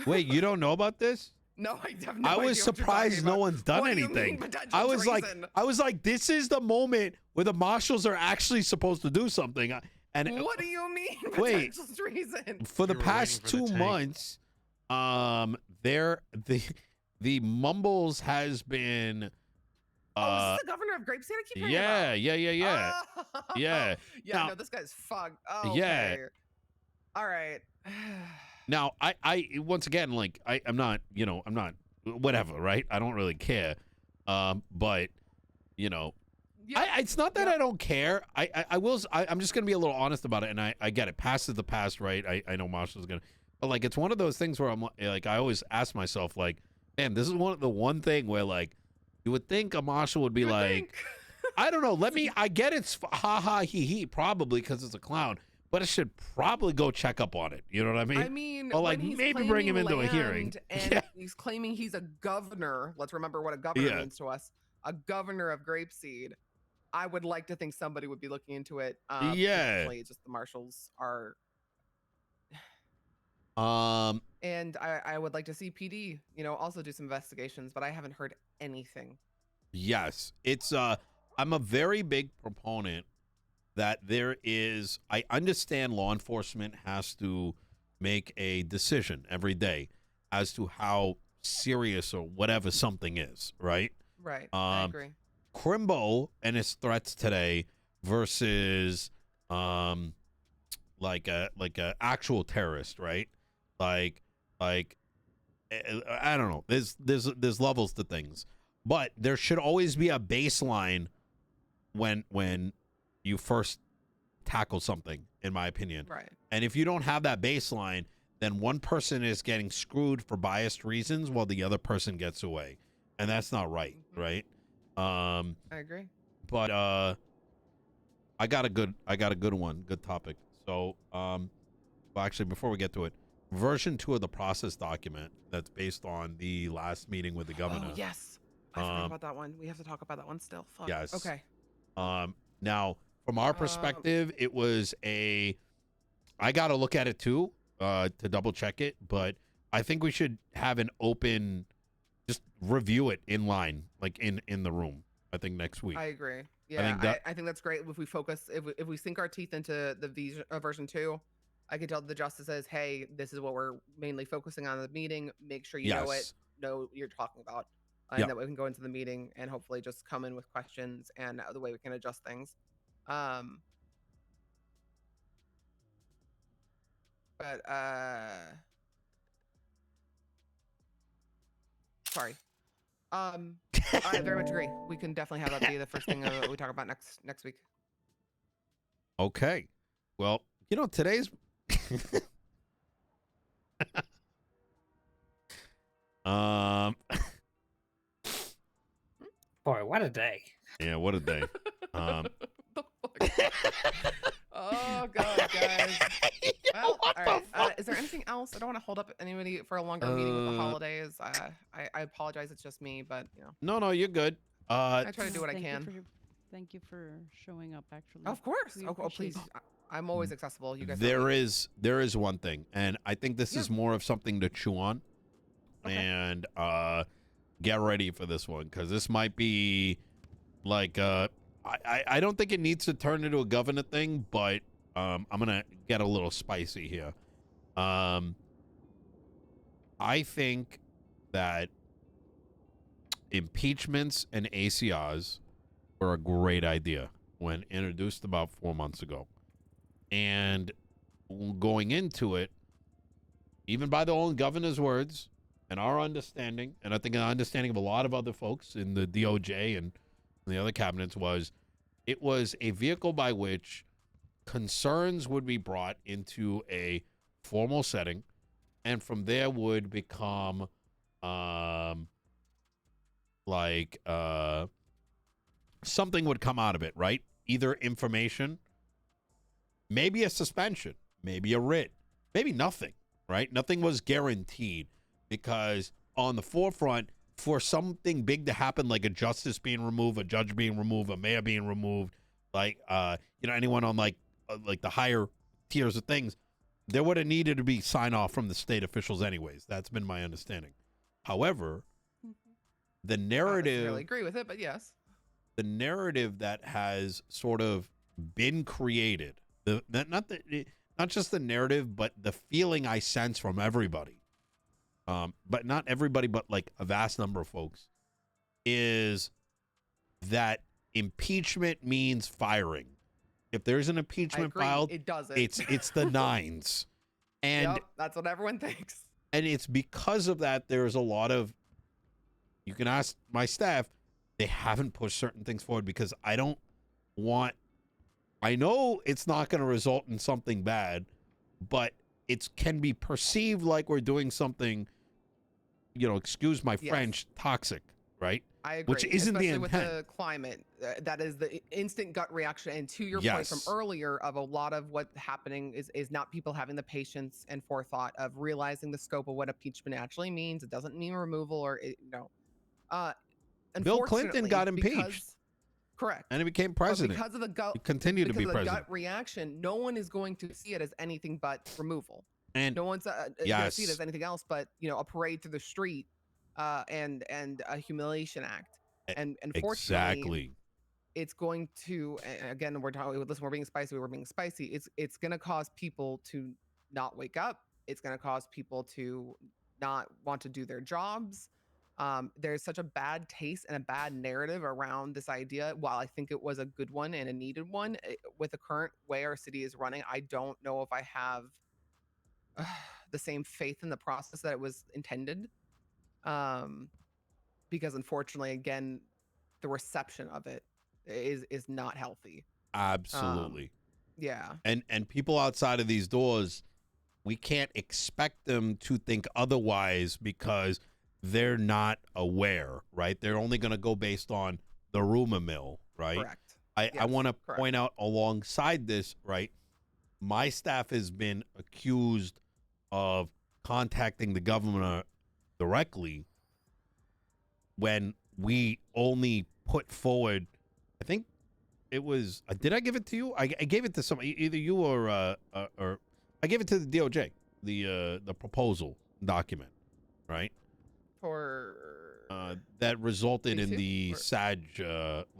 Wait, you don't know about this?
No, I have no
I
idea
was surprised no one's done anything. I was like, this is the moment where the marshals are actually supposed to do something. And
what do you mean?
Wait,
treason?
For the past 2 months, the Mumbles has been.
Oh, is this the governor of Grapeseed? I keep hearing about.
Yeah.
Yeah, no, this guy's fucked. Oh, okay.
Yeah.
All right.
Now, I once again, like, I'm not, whatever, right? I don't really care. But, it's not that I don't care. I'm just going to be a little honest about it, and I get it. Past is the past, right? I know Marshall's going to, but, like, it's one of those things where I'm, like, I always ask myself, like, man, this is one thing where, like, you would think a marshal would be like, I don't know, I get it's ha-ha, he, probably because it's a clown, but it should probably go check up on it. You know what I mean?
I mean,
or like maybe bring him into a hearing.
And he's claiming he's a governor. Let's remember what a governor means to us. A governor of Grapeseed. I would like to think somebody would be looking into it. Just the marshals are. And I would like to see PD, also do some investigations, but I haven't heard anything.
Yes, it's I'm a very big proponent that I understand law enforcement has to make a decision every day as to how serious or whatever something is, right?
Right. I agree.
Crimbo and his threats today versus like a actual terrorist, right? Like I don't know. There's levels to things, but there should always be a baseline when you first tackle something, in my opinion.
Right.
And if you don't have that baseline, then one person is getting screwed for biased reasons while the other person gets away. and that's not right, right?
I agree.
But I got a good one, good topic. So well, actually, before we get to it, version 2 of the process document that's based on the last meeting with the governor.
Oh yes, I forgot about that one. We have to talk about that one still. Fuck.
Yes.
Okay.
Now, from our perspective, it was I got to look at it too to double check it, but I think we should have an open, just review it in line, like in the room. I think next week.
I agree. Yeah, I think that's great. If we focus, if we sink our teeth into the version 2, I can tell the justices, hey, this is what we're mainly focusing on in the meeting. Make sure you know what you're talking about, and that we can go into the meeting and hopefully just come in with questions and the way we can adjust things. But sorry. I very much agree. We can definitely have that be the first thing we talk about next week.
Okay. Well, today's
Boy, what a day.
Yeah, what a day.
Oh god, guys. Well, all right. Is there anything else? I don't want to hold up anybody for a longer meeting with the holidays. I apologize. It's just me, but
No, you're good.
I try to do what I can.
Thank you for showing up. Actually,
of course. Oh, please. I'm always accessible. You guys.
There is one thing, and I think this is more of something to chew on, and get ready for this one because this might be like I don't think it needs to turn into a governor thing, but I'm gonna get a little spicy here. I think that impeachments and ACRs were a great idea when introduced about 4 months ago. And going into it, even by the own governor's words and our understanding, and I think an understanding of a lot of other folks in the DOJ and the other cabinets, was it was a vehicle by which concerns would be brought into a formal setting, and from there would become something would come out of it, right? Either information, maybe a suspension, maybe a writ, maybe nothing, right? Nothing was guaranteed because on the forefront, for something big to happen, like a justice being removed, a judge being removed, a mayor being removed, like anyone on like the higher tiers of things, there would have needed to be sign off from the state officials anyways. That's been my understanding. However, the narrative,
I don't really agree with it, but yes,
the narrative that has sort of been created, not just the narrative, but the feeling I sense from everybody, but not everybody, but like a vast number of folks, is that impeachment means firing. If there's an impeachment filed,
it doesn't.
It's the nines, and
that's what everyone thinks.
And it's because of that there's a lot of. You can ask my staff; they haven't pushed certain things forward because I don't want. I know it's not going to result in something bad, but it can be perceived like we're doing something. Excuse my French, toxic, right?
I agree.
Which isn't
especially
the intent.
With the climate, that is the instant gut reaction. And to your point from earlier, of a lot of what's happening is not people having the patience and forethought of realizing the scope of what impeachment actually means. It doesn't mean removal or
Bill Clinton got impeached.
Correct.
And he became president.
But because of the gut,
he continued to be president.
Gut reaction, no one is going to see it as anything but removal.
And
no one's going to see it as anything else but a parade through the street and a humiliation act. And unfortunately, it's going to, again, we're being spicy. It's going to cause people to not wake up. It's going to cause people to not want to do their jobs. There's such a bad taste and a bad narrative around this idea. While I think it was a good one and a needed one, with the current way our city is running, I don't know if I have the same faith in the process that it was intended. Because unfortunately, again, the reception of it is not healthy.
Absolutely.
Yeah.
And people outside of these doors, we can't expect them to think otherwise because they're not aware, right? They're only going to go based on the rumor mill, right?
Correct.
I want to point out alongside this, right? My staff has been accused of contacting the governor directly when we only put forward, I think it was, did I give it to you? I gave it to somebody, either you or I gave it to the DOJ, the proposal document, right?
For
that resulted in
too?
the
Or-
SAG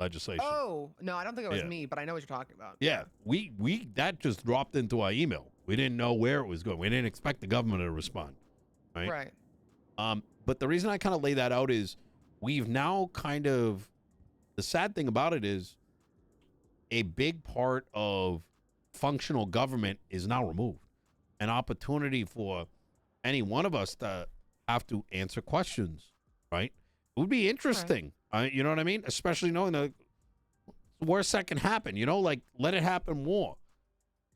legislation.
Oh no, I don't think it was
Yeah.
me, but I know what you're talking about.
Yeah, we that just dropped into our email. We didn't know where it was going. We didn't expect the government to respond, right?
Right.
But the reason I kind of lay that out is we've now the sad thing about it is a big part of functional government is now removed. An opportunity for any one of us to have to answer questions, right? It would be interesting. You know what I mean? Especially knowing the worst that can happen, like let it happen more.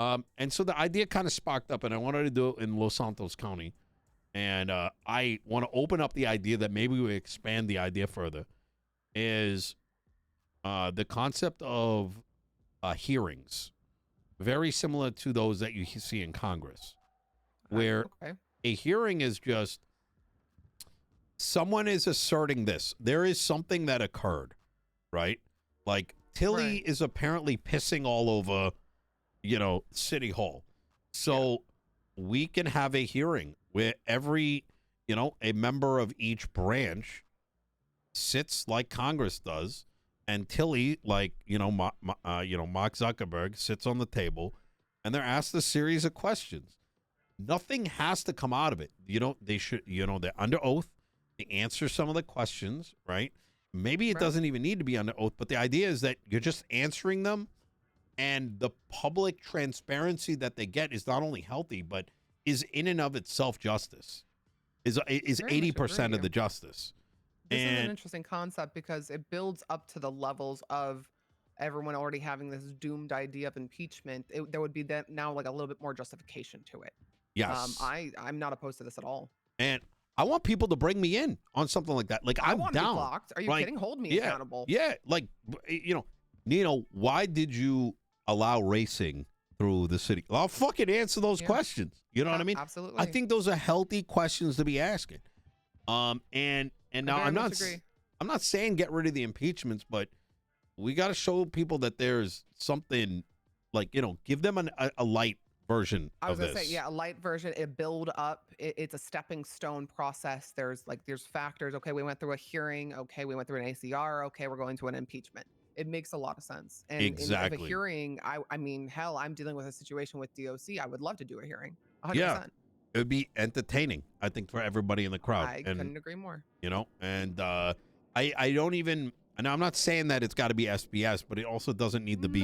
And so the idea kind of sparked up, and I wanted to do it in Los Santos County. And I want to open up the idea that maybe we expand the idea further, is the concept of hearings, very similar to those that you see in Congress, where a hearing is just someone is asserting this. There is something that occurred, right? Like Tilly is apparently pissing all over, City Hall. So we can have a hearing where every, a member of each branch sits like Congress does, and Tilly, like, Mark Zuckerberg, sits on the table, and they're asked a series of questions. Nothing has to come out of it. They should, they're under oath. They answer some of the questions, right? Maybe it doesn't even need to be under oath, but the idea is that you're just answering them, and the public transparency that they get is not only healthy, but is in and of itself justice. Is 80% of the justice.
This is an interesting concept because it builds up to the levels of everyone already having this doomed idea of impeachment. There would be now like a little bit more justification to it.
Yes.
I'm not opposed to this at all.
And I want people to bring me in on something like that. Like, I'm
want
down.
to be blocked. Are you kidding? Hold me accountable.
Yeah. Like, Nino, why did you allow racing through the city? I'll fucking answer those questions. You know what I mean?
Absolutely.
I think those are healthy questions to be asking. And now I'm not saying get rid of the impeachments, but we got to show people that there's something, like, give them a light version
I was
of
gonna
this.
say, a light version. It build up. It's a stepping stone process. There's factors. Okay, we went through a hearing. Okay, we went through an ACR. Okay, we're going to an impeachment. It makes a lot of sense. And
exactly.
in a hearing, I mean, hell, I'm dealing with a situation with DOC. I would love to do a hearing. 100%.
Yeah, it would be entertaining, I think, for everybody in the crowd.
I couldn't agree more.
And I don't even. And I'm not saying that it's got to be SBS, but it also doesn't need to be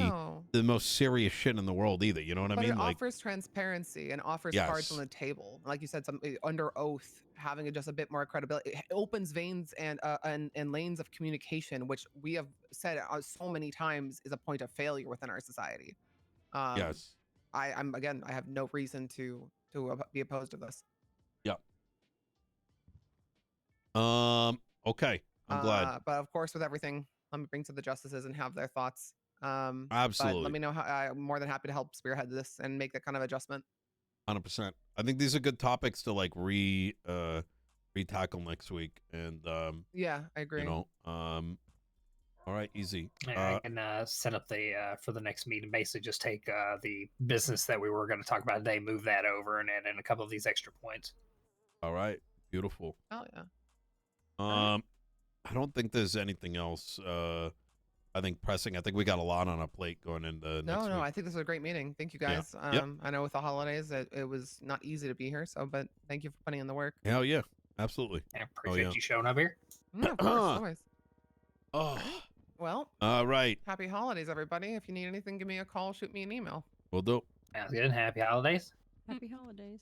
the most serious shit in the world either. You know what I mean?
It offers transparency and offers cards on the table. Like you said, under oath, having just a bit more credibility. It opens veins and lanes of communication, which we have said so many times is a point of failure within our society.
Yes.
I have no reason to be opposed to this.
Yeah. Okay. I'm glad.
But of course, with everything, let me bring to the justices and have their thoughts.
Absolutely.
But let me know how. I'm more than happy to help spearhead this and make that kind of adjustment.
100%. I think these are good topics to like re-tackle next week. And
yeah, I agree.
All right, easy.
I can set up the for the next meeting. Basically, just take the business that we were going to talk about today, move that over, and add in a couple of these extra points.
All right, beautiful.
Oh yeah.
I don't think there's anything else. I think pressing. I think we got a lot on our plate going into next week.
I think this was a great meeting. Thank you guys.
Yeah.
I know with the holidays it was not easy to be here, but thank you for putting in the work.
Hell yeah, absolutely.
I appreciate you showing up here.
No, of course, always.
Oh.
Well.
All right.
Happy holidays, everybody. If you need anything, give me a call, shoot me an email.
Will do.
Sounds good. Happy holidays.
Happy holidays.